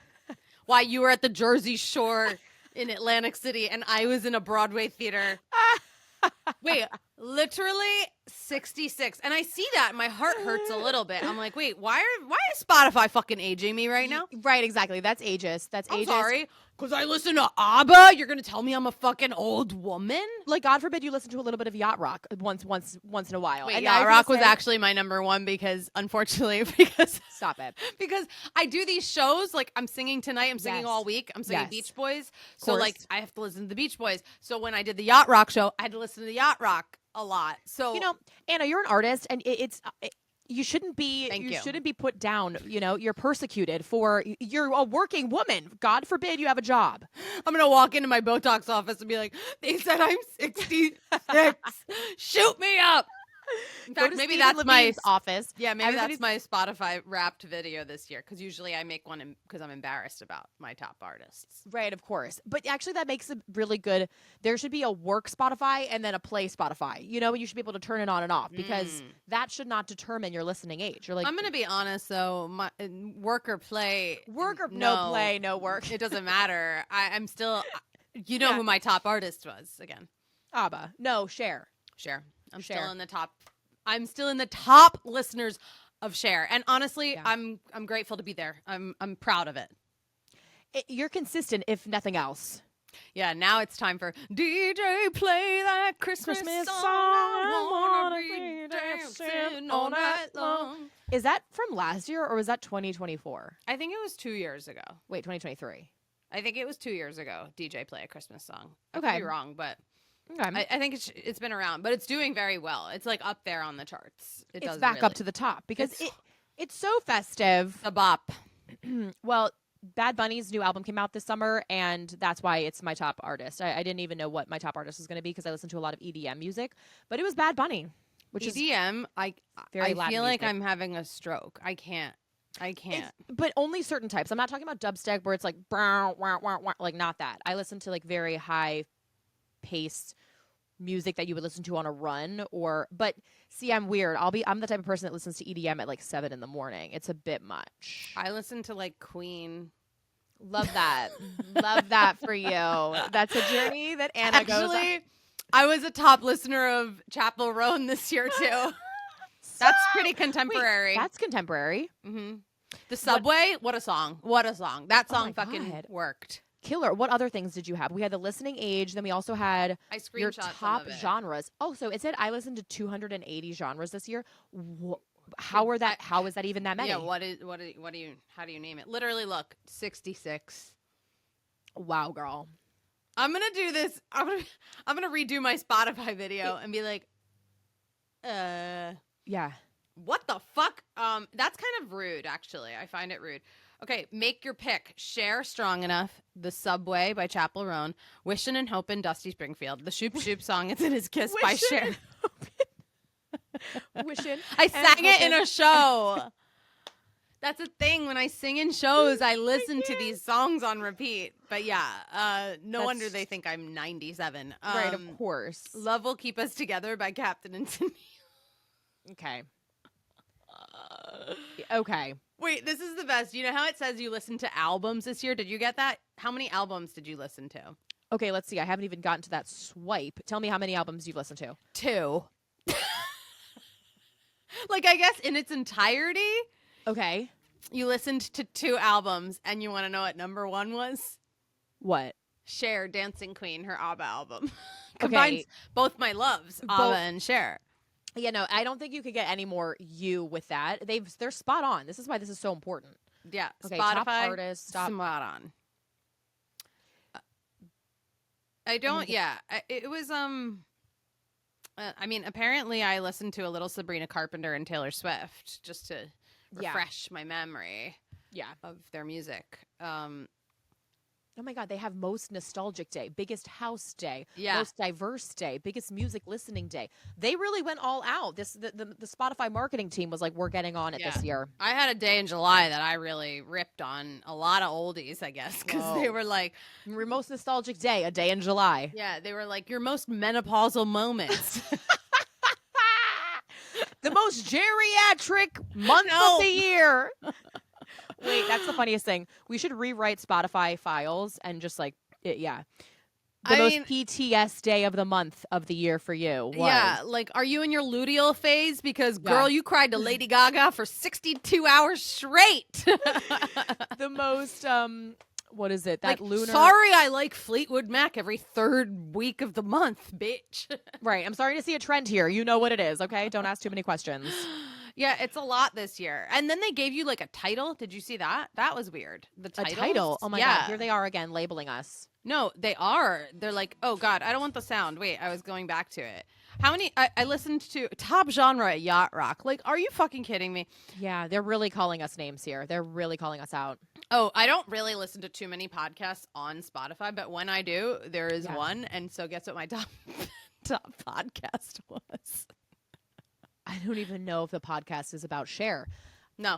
why you were at the Jersey Shore in Atlantic City and I was in a Broadway theater. Wait, literally 66. And I see that and my heart hurts a little bit. I'm like, wait, why is Spotify fucking aging me right now? Right, exactly. That's ageist. I'm sorry. Because I listen to ABBA? You're going to tell me I'm a fucking old woman? Like, God forbid you listen to a little bit of yacht rock once in a while. Wait, And Yacht Rock was actually my number one because, unfortunately, Stop it. because I do these shows, like I'm singing tonight, I'm singing Yes. all week, I'm singing Yes. Beach Boys. So Course. like I have to listen to the Beach Boys. So when I did the Yacht Rock show, I had to listen to the Yacht Rock a lot. So You know, Anna, you're an artist, and you shouldn't be. Thank you. Shouldn't be put down. You know, you're persecuted for. You're a working woman. God forbid you have a job. I'm gonna walk into my Botox office and be like, they said I'm 66. Shoot me up. In Go fact, to maybe Stephen that's my Levine's office. Yeah, maybe Everybody's- that's my Spotify Wrapped video this year because usually I make one because I'm embarrassed about my top artists. Right, of course. But actually, that makes it really good. There should be a work Spotify and then a play Spotify. You know, you should be able to turn it on and off because that should not determine your listening age. You're like, I'm gonna be honest though, my work or play, work or no play, no work. It doesn't matter. I'm still, you know who my top artist was again? ABBA. No, Cher. Cher. I'm Cher. still in the top. I'm still in the top listeners of Cher, and honestly, Yeah. I'm grateful to be there. I'm proud of it. You're consistent, if nothing else. Yeah, now it's time for DJ play that Christmas song. I wanna be dancing all night long. Is that from last year or was that 2024? I think it was 2 years ago. Wait, 2023. I think it was 2 years ago. DJ play a Christmas song. I Okay. could be wrong, but Okay. I think it's been around, but it's doing very well. It's like up there on the charts. It it's does back really. up to the top because It's- it's so festive. a bop. Well, Bad Bunny's new album came out this summer, and that's why it's my top artist. I didn't even know what my top artist was going to be because I listen to a lot of EDM music, but it was Bad Bunny, which is EDM. I very Latin feel like music. I'm having a stroke. I can't. but only certain types. I'm not talking about dubstep where it's like brow, wah, wah, wah, like not that. I listen to like very high paced music that you would listen to on a run but see, I'm weird. I'm the type of person that listens to EDM at like 7 a.m. It's a bit much. I listen to like Queen. Love that. Love that for you. That's a journey that Anna goes on. Actually, I was a top listener of Chapel Roan this year too. That's pretty contemporary. Wait, that's contemporary. hmm The Subway, what a song. What a song. That Oh my song fucking God. worked. Killer. What other things did you have? We had the listening age, then we also had I your screenshot some top of it. genres. Oh, so it said I listened to 280 genres this year. How is that even that many? Yeah, how do you name it? Literally look, 66. Wow, girl. I'm going to do this. I'm going to redo my Spotify video and be like, Yeah. what the fuck? That's kind of rude, actually. I find it rude. Okay, make your pick. Cher, Strong Enough, The Subway by Chapel Roan, Wishin' and Hopin', Dusty Springfield, the Shoop Shoop song, It's in His Kiss by Cher. Wishing. I sang it in a show. That's a thing. When I sing in shows, I listen to these songs on repeat. But yeah, no wonder they think I'm 97. Right, of course. Love Will Keep Us Together by Captain and Tennille. Okay. Okay. Wait, this is the best. You know how it says you listened to albums this year? Did you get that? How many albums did you listen to? Okay, let's see. I haven't even gotten to that swipe. Tell me how many albums you've listened to. 2. Like, I guess in its entirety, Okay. you listened to 2 albums, and you want to know what number 1 was? What? Cher, Dancing Queen, her ABBA album. Combines Okay. both my loves, ABBA and Cher. Yeah, no, I don't think you could get any more you with that. They're spot on. This is why this is so important. Yeah, Okay, Spotify, top artist, top. spot on. I don't. Yeah, it was. I mean, apparently, I listened to a little Sabrina Carpenter and Taylor Swift just to Yeah. refresh my memory Yeah. of their music. Oh my God, they have most nostalgic day, biggest house day, Yeah. most diverse day, biggest music listening day. They really went all out. The Spotify marketing team was like, we're getting on it Yeah. this year. I had a day in July that I really ripped on a lot of oldies, I guess, because they Whoa. were like, Your most nostalgic day, a day in July. yeah, they were like your most menopausal moments. The most geriatric month of the year. Wait, that's the funniest thing. We should rewrite Spotify files and just like, yeah. The most PTS day of the month of the year for you was. Yeah, like, are you in your luteal phase? Because, girl, you cried to Lady Gaga for 62 hours straight. The most, what is it? That like, lunar. sorry, I like Fleetwood Mac every third week of the month, bitch. Right. I'm starting to see a trend here. You know what it is, okay? Don't ask too many questions. Yeah, it's a lot this year. And then they gave you like a title. Did you see that? That was weird. The A title? Oh my God. Here they are again labeling us. No, they are. They're like, oh God, I don't want the sound. Wait, I was going back to it. How many? I listened to top genre yacht rock. Like, are you fucking kidding me? Yeah, they're really calling us names here. They're really calling us out. Oh, I don't really listen to too many podcasts on Spotify, but when I do, there is one. And so guess what my top podcast was? I don't even know if the podcast is about Cher. No.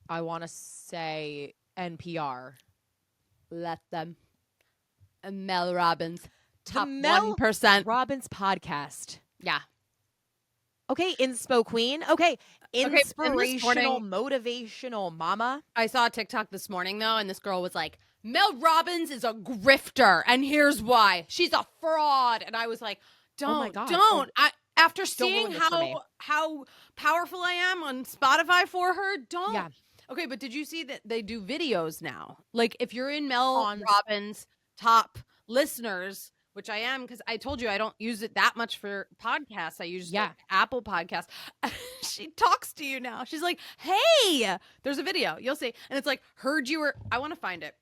I want to say NPR. Let them. And Mel Robbins. Top Mel 1%. Robbins podcast. Yeah. Okay, inspo queen. Okay, inspirational, morning- motivational mama. I saw a TikTok this morning, though, and this girl was like, Mel Robbins is a grifter, and here's why. She's a fraud. And I was like, don't, my God. don't. After ruin seeing this for me. how powerful I am on Spotify for her, don't. Yeah. Okay, but did you see that they do videos now? Like, if you're in Mel On- Robbins' top listeners, which I am, because I told you I don't use it that much for podcasts. I use like, Apple Podcasts. She talks to you now. She's like, hey, there's a video. You'll see. And it's like, heard you were, I want to find it.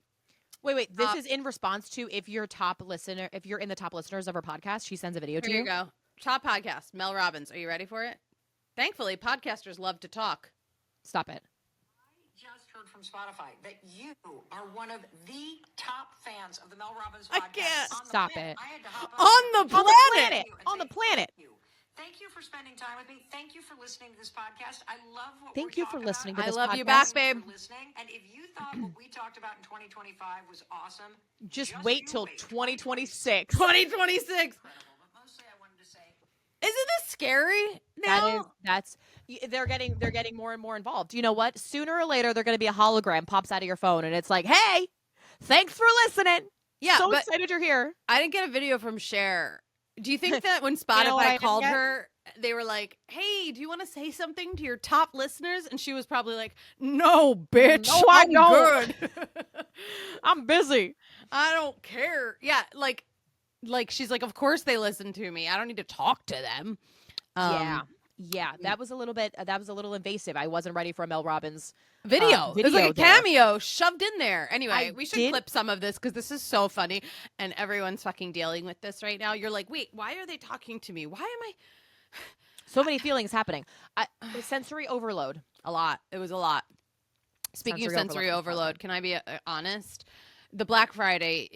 Wait. This is in response to if you're in the top listeners of her podcast, she sends a video to Here you. you go. Top podcast, Mel Robbins. Are you ready for it? Thankfully, podcasters love to talk. Stop it. Just heard from Spotify that you are one of the top fans of the Mel Robbins I podcast. can't. On the Stop planet. it. I had to hop On the there planet. On the planet. Thank you for spending time with me. Thank you for listening to this podcast. I love what Thank we're you for talking listening to about. this I love you podcast. back, babe. For listening. And if you thought what we talked about in 2025 was awesome, Just you wait till wait. 2026. 2026. Incredible. But mostly I wanted to say Isn't this scary now? They're getting more and more involved. You know what? Sooner or later, they're going to be a hologram pops out of your phone, and it's like, hey, thanks for listening. Yeah, so but excited you're here. I didn't get a video from Cher. Do you think that when Spotify know what I didn't called get? her, they were like, hey, do you want to say something to your top listeners? And she was probably like, no, bitch. No, I I'm don't." good. I'm busy. I don't care. Yeah, like she's like, of course they listen to me. I don't need to talk to them. Yeah. That was a little invasive. I wasn't ready for a Mel Robbins Video. It was like a there. cameo shoved in there. Anyway, we should did- clip some of this because this is so funny. And everyone's fucking dealing with this right now. You're like, wait, why are they talking to me? Why am I? So many feelings happening. Sensory overload. A lot. It was a lot. Speaking of sensory overload. overload, can I be honest? The Black Friday,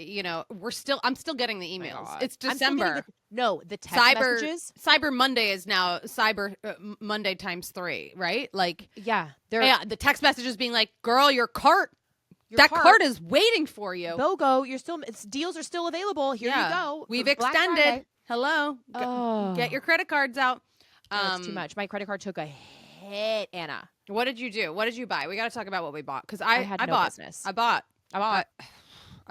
I'm still getting the emails. God. It's I'm still getting December. the text messages. Cyber Monday is now Cyber Monday times 3, right? Like, Yeah, the text messages being like, "Girl, your cart cart is waiting for you. BOGO, deals are still available. Here you go. We've for Black extended. Friday. Hello, get your credit cards out. Oh, it's too much. My credit card took a hit, Anna. What did you do? What did you buy? We got to talk about what we bought because I had no bought. business. I bought. I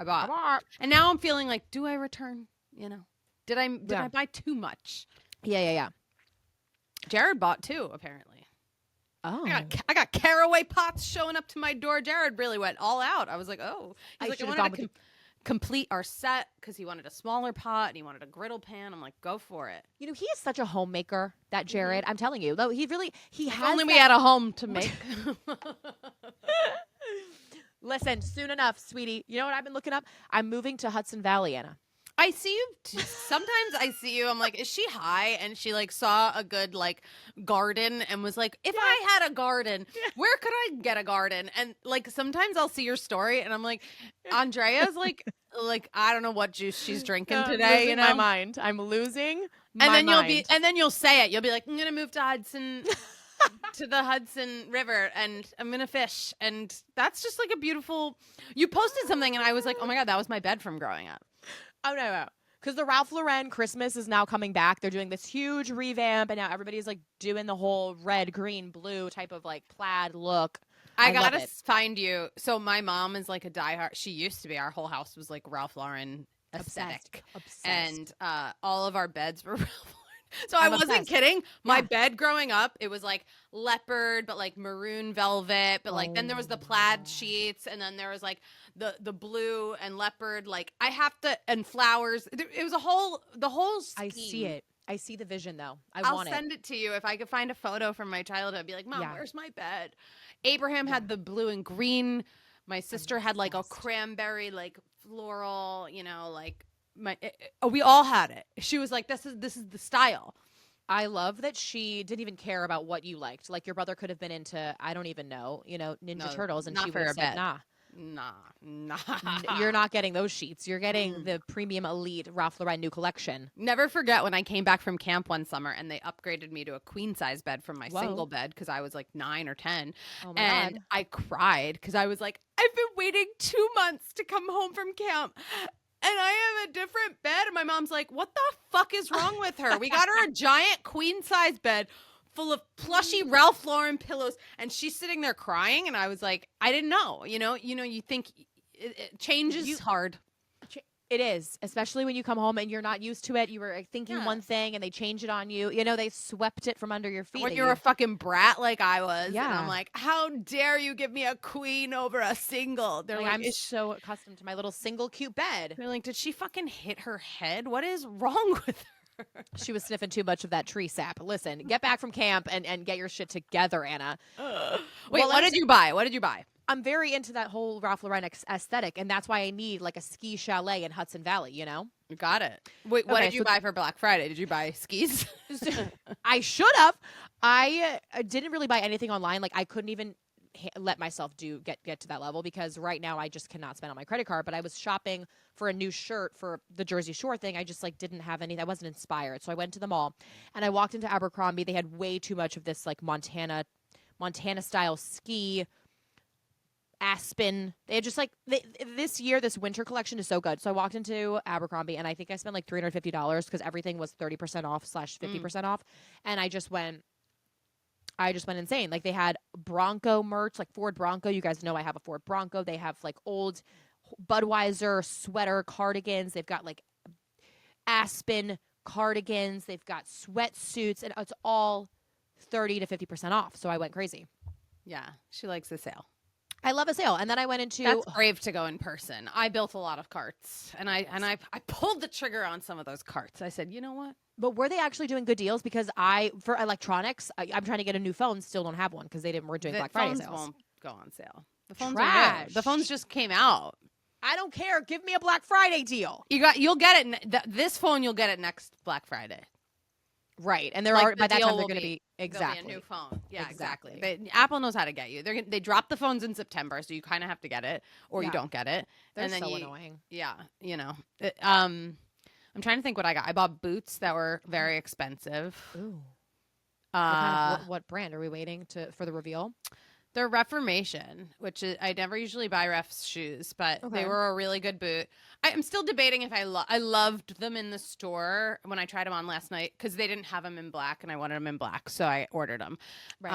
bought. And now I'm feeling like, do I return? Did I buy too much? Yeah. Jared bought too, apparently. Oh, I got caraway pots showing up to my door. Jared really went all out. I was like, oh. He's like, I wanted to complete our set because he wanted a smaller pot and he wanted a griddle pan. I'm like, go for it. he is such a homemaker, that Jared. I'm telling you, though, he If has. only we had a home to make. Listen, soon enough, sweetie. You know what I've been looking up? I'm moving to Hudson Valley, Anna. I see you. Sometimes I see you. I'm like, is she high? And she like saw a good like garden and was like, if I had a garden, where could I get a garden? And like sometimes I'll see your story and I'm like, Andrea's like I don't know what juice she's drinking today. Losing my mind. I'm losing. And then mind. you'll say it. You'll be like, I'm gonna move to Hudson. To the Hudson River and I'm gonna fish, and that's just like a beautiful. You posted something and I was like, oh my God, that was my bed from growing up. Oh no. Because the Ralph Lauren Christmas is now coming back. They're doing this huge revamp, and now everybody's like doing the whole red, green, blue type of like plaid look. I love gotta it. find you. So my mom is like a diehard. She used to be. Our whole house was like Ralph Lauren aesthetic, Obsessed. and all of our beds were Ralph Lauren. So I I'm wasn't obsessed. kidding. My Yeah. bed growing up, it was like leopard, but like maroon velvet, but like then there was the plaid sheets, and then there was like the blue and leopard. Like I have to and flowers. It was the whole scheme. I see it. I see the vision though. I'll want send it to you if I could find a photo from my childhood. I'd be like, Mom, Yeah. where's my bed? Abraham had the blue and green. My sister had like a cranberry, like floral, like we all had it. She was like, this is the style. I love that she didn't even care about what you liked. Like your brother could have been into, I don't even know, Ninja No, Turtles, and not she for would have her said, bed. nah. Nah. You're not getting those sheets. You're getting the premium elite Ralph Lauren new collection. Never forget when I came back from camp one summer and they upgraded me to a queen size bed from my Whoa. single bed because I was like 9 or 10. Oh my And God. I cried because I was like, I've been waiting 2 months to come home from camp. And I have a different bed. And my mom's like, what the fuck is wrong with her? We got her a giant queen size bed full of plushy Ralph Lauren pillows. And she's sitting there crying. And I was like, I didn't know. You think change is hard. It is, especially when you come home and you're not used to it. You were thinking one thing and they change it on you. They swept it from under your feet. When you're a fucking brat like I was. Yeah. And I'm like, how dare you give me a queen over a single? They're like, I'm so accustomed to my little single cute bed. they're like, did she fucking hit her head? What is wrong with her? She was sniffing too much of that tree sap. Listen, get back from camp and get your shit together, Anna. Wait, what did you buy? What did you buy? I'm very into that whole Ralph Lauren aesthetic, and that's why I need like a ski chalet in Hudson Valley, You got it. Wait, what Okay, did you so- buy for Black Friday? Did you buy skis? I should have. I didn't really buy anything online. Like I couldn't even let myself get to that level because right now I just cannot spend on my credit card. But I was shopping for a new shirt for the Jersey Shore thing. I just like didn't have any. I wasn't inspired, so I went to the mall and I walked into Abercrombie. They had way too much of this like Montana style ski. Aspen. They had just like this year, this winter collection is so good. So I walked into Abercrombie and I think I spent like $350 because everything was 30% off / 50% off. And I just went insane. Like they had Bronco merch, like Ford Bronco. You guys know I have a Ford Bronco. They have like old Budweiser sweater cardigans. They've got like Aspen cardigans. They've got sweatsuits and it's all 30 to 50% off. So I went crazy. Yeah, she likes the sale. I love a sale. And then I went into That's brave to go in person. I built a lot of carts, and I pulled the trigger on some of those carts. I said, you know what? But were they actually doing good deals? Because for electronics, I'm trying to get a new phone. Still don't have one because weren't doing Black Friday phones sales. won't go on sale. The phones are Trash. new. The phones just came out. I don't care. Give me a Black Friday deal. You'll get it. This phone you'll get it next Black Friday. Right, and they're Like, already, the by that deal time they're will going to be There'll exactly be a new phone. Yeah, exactly. Exactly. Apple knows how to get you. They drop the phones in September, so you kind of have to get it, or you Yeah. don't get it. They're and then so you, annoying. Yeah, I'm trying to think what I got. I bought boots that were very expensive. Ooh. Uh, What brand are we waiting for the reveal? They're Reformation, which is, I never usually buy Ref's shoes, but they Okay. were a really good boot. I'm still debating if I loved them in the store when I tried them on last night because they didn't have them in black and I wanted them in black, so I ordered them. Right.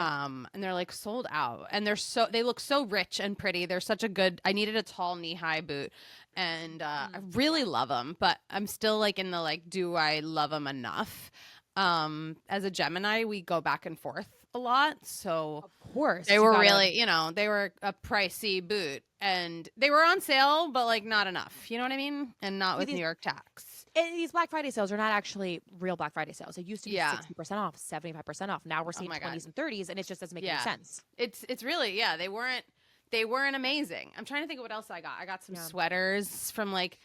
And they're like sold out, and they look so rich and pretty. They're such a good. I needed a tall knee-high boot, and I really love them, but I'm still like in the like, do I love them enough? As a Gemini, we go back and forth a lot, so Of course. they you were gotta- really, they were a pricey boot, and they were on sale, but like not enough. You know what I mean? And not with these- New York tax. And these Black Friday sales are not actually real Black Friday sales. It used to be Yeah. 60% off, 75% off. Now we're seeing my God. 20s and 30s, and it just doesn't make Yeah. any sense. It's really they weren't amazing. I'm trying to think of what else I got. I got some Yeah. sweaters from like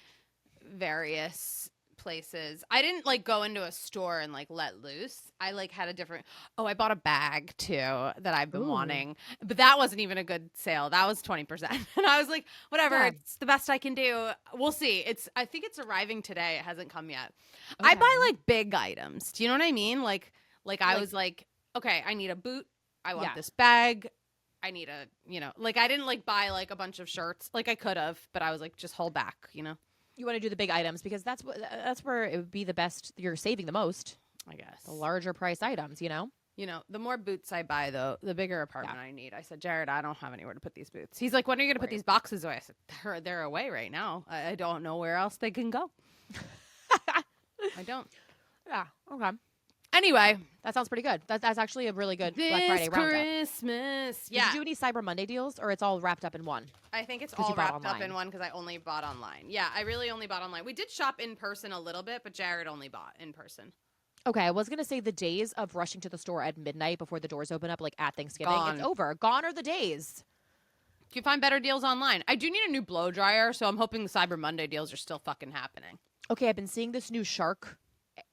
various places. I didn't like go into a store and like let loose. I like had a different. Oh, I bought a bag too that I've been Ooh. wanting, but that wasn't even a good sale. That was 20%, and I was like, whatever. Yeah. It's the best I can do. We'll see. I think it's arriving today. It hasn't come yet. I Okay. buy like big items. Do you know what I mean? Like I Like- was like, okay, I need a boot. I want Yeah. this bag. I need like I didn't like buy like a bunch of shirts like I could have, but I was like, just hold back. You want to do the big items because that's where it would be the best. You're saving the most. I guess. The larger price items, You know, the more boots I buy, though, the bigger apartment I need. I said, Jared, I don't have anywhere to put these boots. He's like, when are you going to put these boxes away? I said, they're away right now. I don't know where else they can go. I don't. Yeah. Okay. Anyway, That sounds pretty good. That's actually a really good Black this Friday roundup. Christmas. Did you do any Cyber Monday deals, or it's all wrapped up in one? I think it's 'Cause you all bought wrapped up in online. one because I only bought online. Yeah, I really only bought online. We did shop in person a little bit, but Jared only bought in person. Okay, I was gonna say the days of rushing to the store at midnight before the doors open up, like at Thanksgiving, Gone. it's over. Gone are the days. You can find better deals online. I do need a new blow dryer, so I'm hoping the Cyber Monday deals are still fucking happening. Okay, I've been seeing this new Shark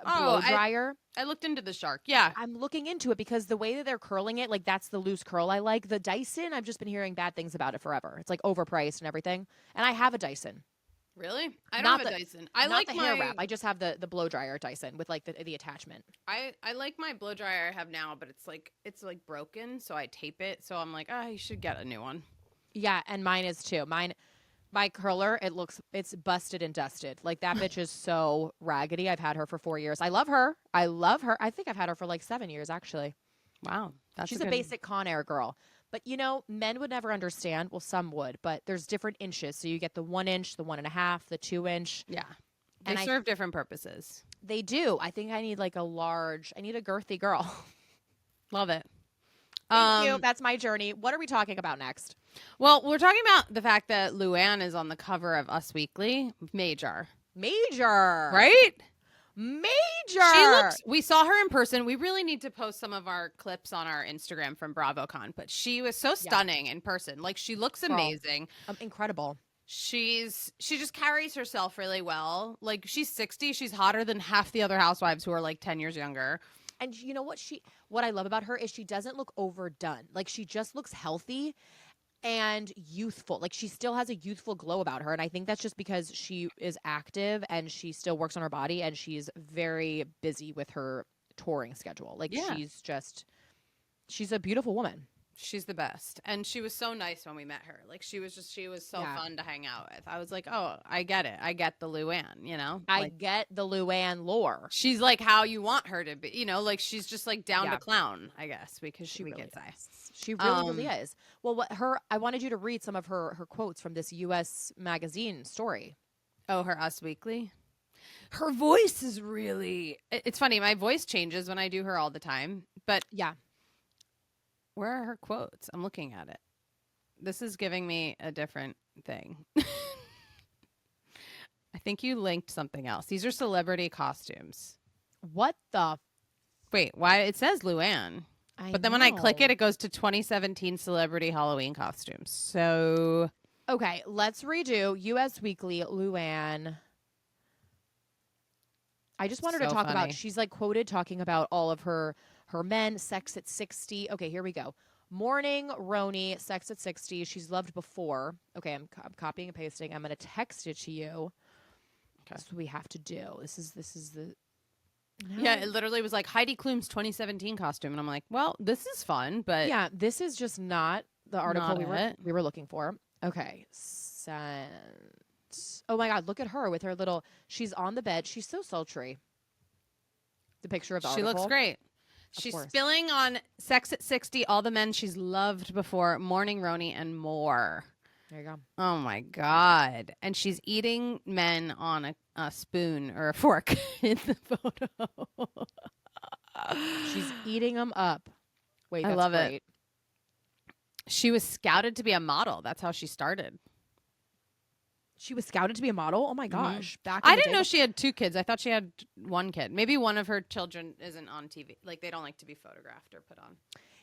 Oh, blow dryer. I looked into the Shark. Yeah. I'm looking into it because the way that they're curling it, like that's the loose curl I like. The Dyson, I've just been hearing bad things about it forever. It's like overpriced and everything. And I have a Dyson. Really? I Not don't have a the- Dyson. I Not like the my hair wrap. I just have the blow dryer Dyson with like the attachment. I like my blow dryer I have now, but it's like broken, so I tape it. So I'm like, you should get a new one. Yeah, and mine is too. My curler, it's busted and dusted. Like that bitch is so raggedy. I've had her for 4 years. I love her. I think I've had her for like 7 years actually. Wow, She's a basic Con Air girl. But men would never understand. Well, some would, but there's different inches. So you get the 1 inch, the 1.5, the 2 inch. Yeah, they And serve different purposes. They do. I think I need like I need a girthy girl. Love it. Thank you. That's my journey. What are we talking about next? Well, we're talking about the fact that Luann is on the cover of Us Weekly. Major. Right? Major. We saw her in person. We really need to post some of our clips on our Instagram from BravoCon, but she was so stunning in person. Like she looks amazing. Incredible. She just carries herself really well. Like she's 60. She's hotter than half the other housewives who are like 10 years younger. And you know what I love about her is she doesn't look overdone. Like she just looks healthy and youthful. Like she still has a youthful glow about her. And I think that's just because she is active and she still works on her body and she's very busy with her touring schedule. Like she's a beautiful woman. She's the best. And she was so nice when we met her. Like she was so fun to hang out with. I was like, oh, I get it. I get the Luann, I get the Luann lore. She's like how you want her to be, like she's just like down to clown, I guess, because She we really get that. is. She really is. Well, I wanted you to read some of her quotes from this U.S. magazine story. Oh, her Us Weekly? Her voice is really... It's funny. My voice changes when I do her all the time. But Yeah. where are her quotes? I'm looking at it. This is giving me a different thing. I think you linked something else. These are celebrity costumes. What the... Wait, why? It says Luann. But then when I click it, it goes to 2017 celebrity Halloween costumes. So... Okay, let's redo U.S. Weekly, Luann. I just wanted to So talk funny. about, she's like quoted talking about all of her men, sex at 60. Okay, here we go. Morning, Roni, sex at 60. She's loved before. Okay, I'm copying and pasting. I'm going to text it to you. Okay. That's what we have to do. This is the... Yeah, it literally was like Heidi Klum's 2017 costume. And I'm like, well, this is fun, but... Yeah, this is just not the article Not we were looking for. Okay, sent. Oh my God, look at her with her little... She's on the bed. She's so sultry. The picture of the She article. looks great. She's course. spilling on Sex at 60, all the men she's loved before, Morning Roni, and more. There you go. Oh my God. And she's eating men on a spoon or a fork in the photo. She's eating them up. Wait, I that's love it. great. She was scouted to be a model. That's how she started. She was scouted to be a model? Oh my gosh. Back in I the didn't day know she had 2 kids. I thought she had 1 kid. Maybe one of her children isn't on TV. Like they don't like to be photographed or put on.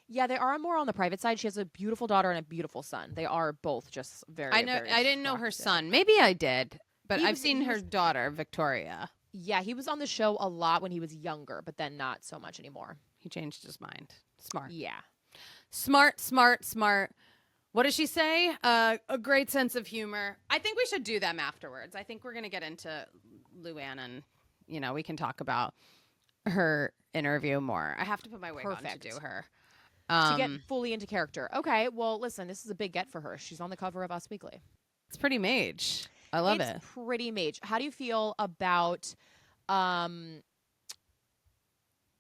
Yeah, they are more on the private side. She has a beautiful daughter and a beautiful son. They are both just very, I know. very I didn't know her attractive. son. Maybe I did, but He I've was- seen he her was- daughter, Victoria. Yeah, he was on the show a lot when he was younger, but then not so much anymore. He changed his mind. Smart. Yeah. Smart, smart, smart. What does she say? A great sense of humor. I think we should do them afterwards. I think we're going to get into Luann and, we can talk about her interview more. I have to put my wig on Perfect. to do her. To get fully into character. Okay, well, listen, this is a big get for her. She's on the cover of Us Weekly. It's pretty mage. I love it's it. pretty major. How do you feel about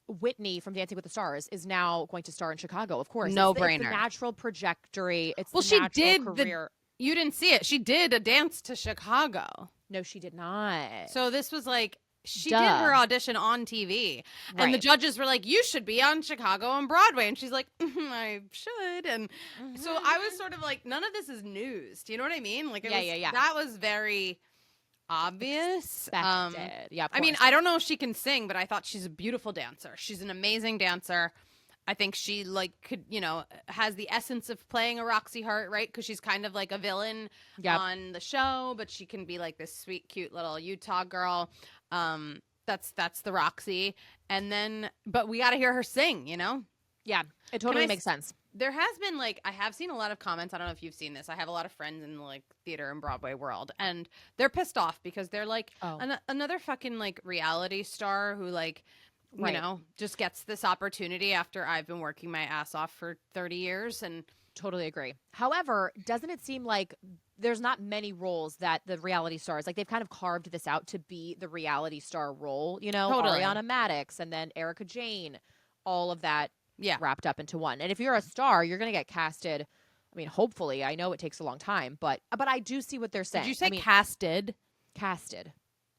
Whitney from Dancing with the Stars is now going to star in Chicago? Of course. No It's the brainer. natural trajectory. It's Well, the she natural did career. you didn't see it. She did a dance to Chicago. No, she did not. So this was like she Duh. did her audition on TV, and the Right. judges were like, "You should be on Chicago on Broadway," and she's like, "I should." And so I was sort of like, none of this is news. Do you know what I mean? Like, Yeah. that was very obvious. Expected. Yeah, of I mean, course. I don't know if she can sing, but I thought she's a beautiful dancer. She's an amazing dancer. I think she could, has the essence of playing a Roxy Hart, right? Because she's kind of like a villain Yep. on the show, but she can be like this sweet, cute little Utah girl. That's the Roxy. And then, but we got to hear her sing, Yeah, it totally I makes sense. There has been I have seen a lot of comments. I don't know if you've seen this. I have a lot of friends in the theater and Broadway world, and they're pissed off because they're like Oh. another fucking reality star who Right. just gets this opportunity after I've been working my ass off for 30 years. And Totally agree. However, doesn't it seem like there's not many roles that the reality stars, they've kind of carved this out to be the reality star role, Totally. Ariana Madix and then Erica Jane, all of that yeah, wrapped up into one. And if you're a star, you're going to get casted. I mean, hopefully, I know it takes a long time, but I do see what they're saying. did you say I mean, casted? casted?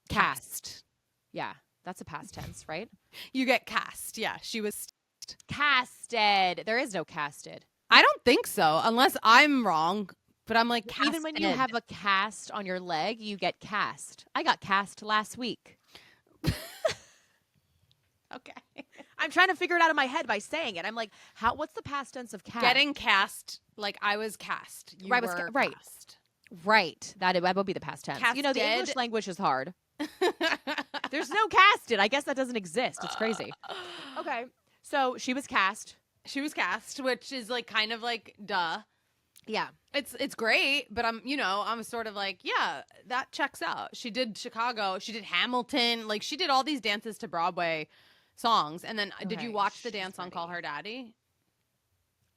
Cast. Yeah, that's a past tense, right? You get cast. Yeah, she was. Casted. There is no casted. I don't think so, unless I'm wrong. But I'm like, Even when you casted. have a cast on your leg, you get cast. I got cast last week. Okay. I'm trying to figure it out in my head by saying it. I'm like, what's the past tense of cast? Getting cast, I was cast. You Right, were right. cast. Right. That would be the past tense. The English Casted. language is hard. There's no casted. I guess that doesn't exist. It's crazy. Okay. So she was cast. She was cast, which is kind of duh. Yeah. It's great, but I'm sort of yeah, that checks out. She did Chicago, she did Hamilton, she did all these dances to Broadway songs. And then did you Okay, watch the she's dance on Call Her Daddy?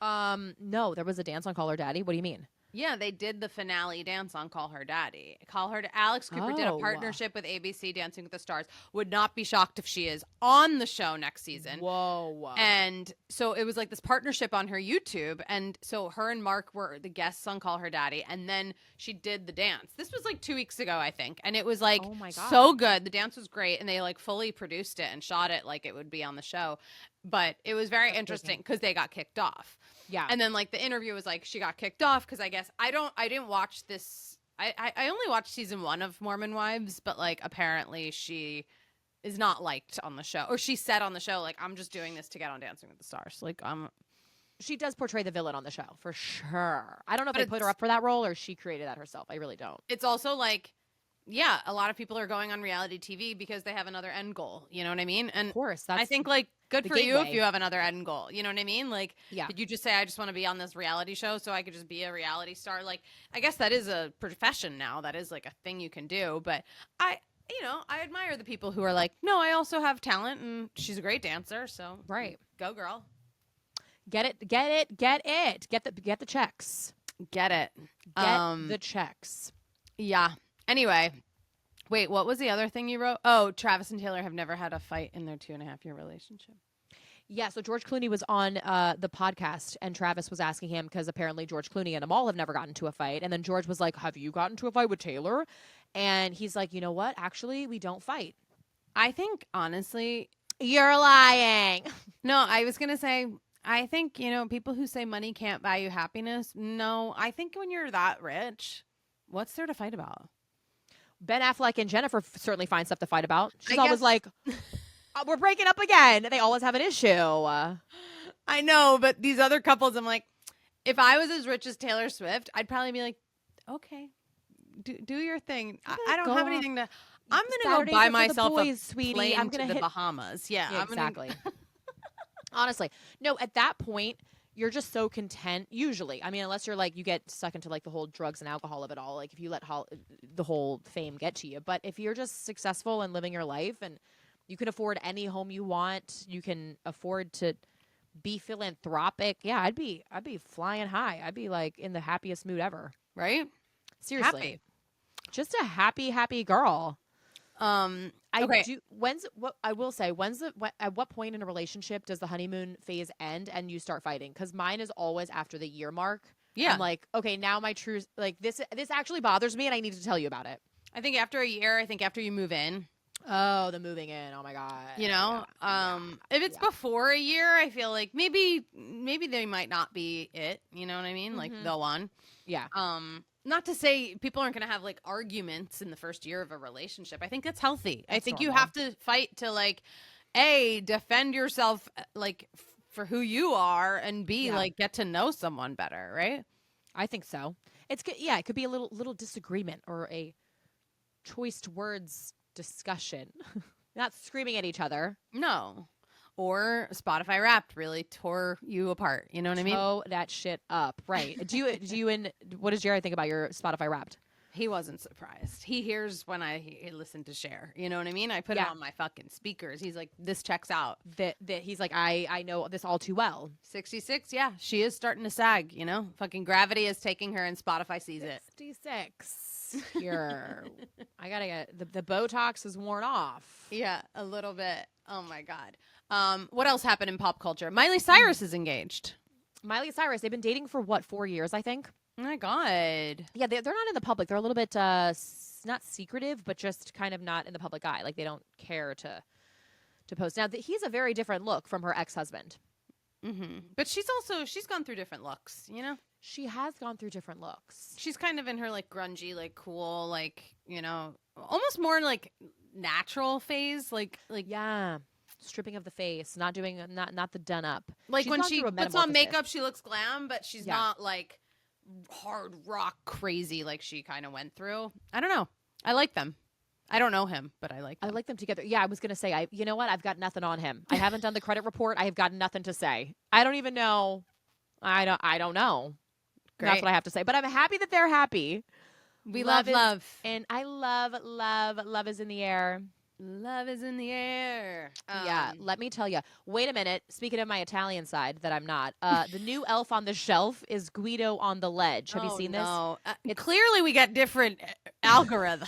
No, there was a dance on Call Her Daddy. What do you mean? Yeah, they did the finale dance on Call Her Daddy. Alex Cooper did a Oh. partnership with ABC Dancing with the Stars. Would not be shocked if she is on the show next season. Whoa. And so it was this partnership on her YouTube. And so her and Mark were the guests on Call Her Daddy. And then she did the dance. This was 2 weeks ago, I think. And it was Oh my God. so good. The dance was great. And they fully produced it and shot it like it would be on the show. But it was very interesting because they got kicked off. Yeah. And then the interview was she got kicked off because I guess I didn't watch this. I only watched season 1 of Mormon Wives, but apparently she is not liked on the show, or she said on the show I'm just doing this to get on Dancing with the Stars. She does portray the villain on the show for sure. I don't know if But they put her it's- up for that role or she created that herself. I really don't. It's also yeah, a lot of people are going on reality TV because they have another end goal. You know what I mean? And Of course, that's I think good the for you if gateway. you have another end goal. You know what I mean? Yeah. Did you just say I just want to be on this reality show so I could just be a reality star? I guess that is a profession now. That is a thing you can do. But I admire the people who are no, I also have talent and she's a great dancer. So Right. go girl, Get the checks. get it. Get the checks. Yeah. Anyway, wait, what was the other thing you wrote? Oh, Travis and Taylor have never had a fight in their 2.5-year relationship. Yeah, so George Clooney was on the podcast, and Travis was asking him because apparently George Clooney and Amal have never gotten into a fight. And then George was like, have you gotten into a fight with Taylor? And he's like, you know what? Actually, we don't fight. I think, honestly, You're lying. no, I was going to say, I think, people who say money can't buy you happiness. No, I think when you're that rich, what's there to fight about? Ben Affleck and Jennifer certainly find stuff to fight about. She's I always guess- like, we're breaking up again. They always have an issue. I know, but these other couples, I'm like, if I was as rich as Taylor Swift, I'd probably be like, okay, do your thing. I don't go have off. anything to. I'm gonna Saturdays go buy are for the myself boys, a sweetie. plane I'm gonna to the hit- Bahamas. Yeah, Yeah, I'm gonna- exactly. Honestly, no, at that point, you're just so content. Usually, I mean, unless you're you get stuck into the whole drugs and alcohol of it all. If you let the whole fame get to you. But if you're just successful and living your life and you can afford any home you want, you can afford to be philanthropic. Yeah, I'd be flying high. I'd be in the happiest mood ever. right? Seriously. Happy. Just a happy girl. Okay. I will say, at what point in a relationship does the honeymoon phase end and you start fighting? Because mine is always after the year mark. Yeah. I'm like, okay, now my true, like this actually bothers me and I need to tell you about it. I think after a year, I think after you move in, Oh, the moving in. Oh my God. you know, if it's before a year, I feel like maybe they might not be it. You know what I mean? Like the one. Yeah. Not to say people aren't going to have like arguments in the first year of a relationship. I think that's healthy. I think you normal. have to fight to like, A, defend yourself like for who you are, and B, like get to know someone better, right? I think so. It's good. Yeah, it could be a little disagreement or a choice words discussion. Not screaming at each other. No. Or Spotify Wrapped really tore you apart. You know what I mean? Oh, that shit up. Right. What does Jared think about your Spotify Wrapped? He wasn't surprised. He hears when I listen to Cher. You know what I mean? I put it on my fucking speakers. He's like, this checks out. That he's like, I know this all too well. 66, yeah. She is starting to sag, you know? Fucking gravity is taking her and Spotify sees it. 66. Here. I gotta get the Botox is worn off. Yeah, a little bit. Oh my God. What else happened in pop culture? Miley Cyrus is engaged. Miley Cyrus, they've been dating for what, 4 years, I think? Oh my God. Yeah, they're not in the public. They're a little bit not secretive, but just kind of not in the public eye. Like they don't care to post. Now he's a very different look from her ex-husband. Mm-hmm. But she's gone through different looks, you know? She has gone through different looks. She's kind of in her like grungy, like cool, like, you know, almost more like natural phase, like yeah, stripping of the face, not doing not the done up. Like She's when gone she through a puts on metamorphosis. makeup, she looks glam, but she's not like hard rock crazy like she kind of went through. I don't know. I like them. I don't know him, but I like them. I like them together. Yeah, I was gonna say, you know what? I've got nothing on him. I haven't done the credit report. I have got nothing to say. I don't even know. I don't know. Great. That's what I have to say. But I'm happy that they're happy. We love love. And I love is in the air. Love is in the air. Yeah, let me tell you. Wait a minute. Speaking of my Italian side, that I'm not. The new Elf on the Shelf is Guido on the Ledge. Have you seen this? No. Clearly, we get different algorithms.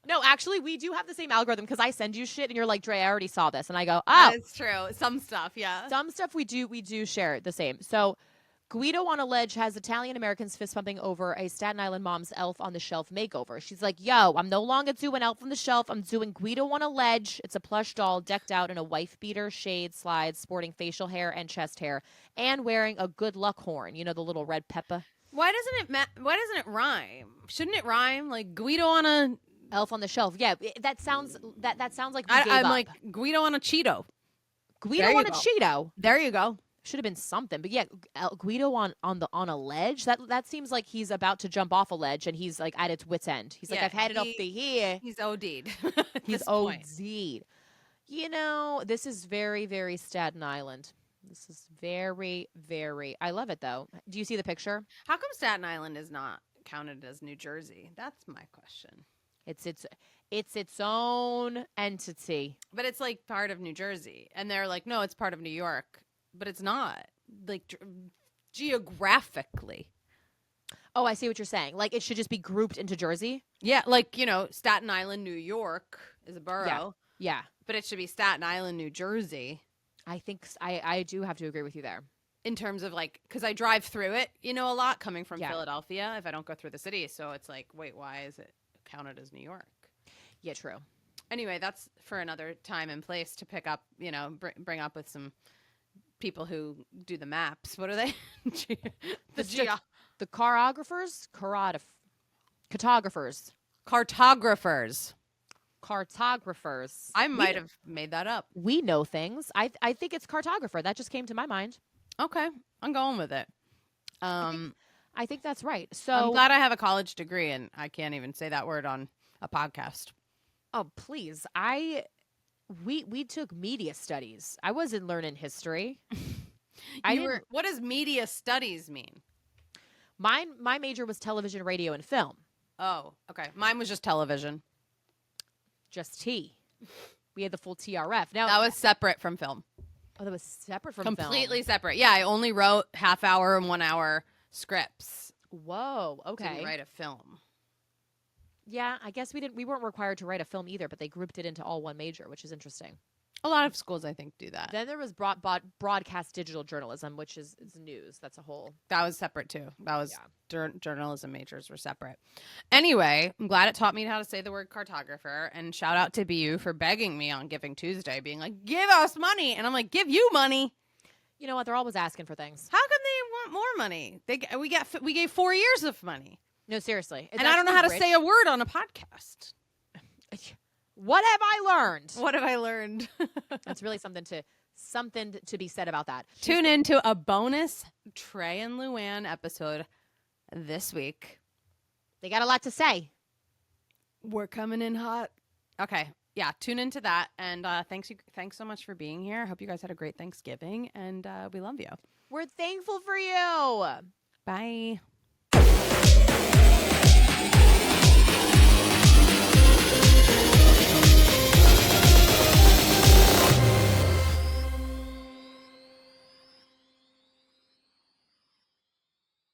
No, actually, we do have the same algorithm because I send you shit and you're like, Dre, I already saw this, and I go, oh, That's true. Some stuff, yeah. some stuff we do share the same. So. Guido on a Ledge has Italian Americans fist pumping over a Staten Island mom's Elf on the Shelf makeover. She's like, yo, I'm no longer doing Elf on the Shelf. I'm doing Guido on a Ledge. It's a plush doll decked out in a wife beater, shade, slides, sporting facial hair and chest hair, and wearing a good luck horn. You know, the little red pepper. Why doesn't it rhyme? Shouldn't it rhyme? Like Guido on a Elf on the Shelf. Yeah, that sounds like we gave I'm up. like Guido on a Cheeto. Guido there you on a go. Cheeto. There you go. Should have been something, but yeah, Guido on a ledge. That seems like he's about to jump off a ledge, and he's like at its wit's end. He's like, Yeah, I've had it up to here. He's OD'd. He's OD'd. You know, this is very, very Staten Island. This is very, very. I love it though. Do you see the picture? How come Staten Island is not counted as New Jersey? That's my question. It's its own entity. But it's like part of New Jersey, and they're like, no, it's part of New York, but it's not. Like geographically. Oh, I see what you're saying. Like it should just be grouped into Jersey. Yeah, like Staten Island, New York is a borough. Yeah. But it should be Staten Island, New Jersey. I think I do have to agree with you there. In terms of like, because I drive through it, a lot coming from Yeah. Philadelphia if I don't go through the city. So it's like, wait, why is it counted as New York? Yeah, true. Anyway, that's for another time and place to pick up, bring up with some people who do the maps. What are they? The choreographers, cartographers. Cartographers. I might have made that up. We know things. I think it's cartographer. That just came to my mind. Okay, I'm going with it. I think that's right. So I'm glad I have a college degree and I can't even say that word on a podcast. Oh, please. We took media studies. I wasn't learning history. What does media studies mean? My major was television, radio, and film. Oh, okay. Mine was just television. Just T. We had the full TRF. Now That was separate from film. Oh, that was separate from film. Completely separate. Yeah, I only wrote half-hour and 1 hour scripts. Whoa. Okay. Didn't write a film. Yeah, I guess we weren't required to write a film either, but they grouped it into all one major, which is interesting. A lot of schools, I think, do that. Then there was broadcast digital journalism, which is news. That's a whole. That was separate too. That was journalism majors were separate. Anyway, I'm glad it taught me how to say the word cartographer. And shout out to BU for begging me on Giving Tuesday, being like, "Give us money," and I'm like, "Give you money." You know what? They're always asking for things. How can they want more money? We gave 4 years of money, No, seriously. It's and I don't know how to actually say a word on a podcast. rich. What have I learned? What have I learned? That's really something to be said about that. Tune into a bonus Trey and Luann episode this week. They got a lot to say. We're coming in hot. Okay. Yeah, tune into that. And thanks so much for being here. I hope you guys had a great Thanksgiving, and we love you. We're thankful for you. Bye.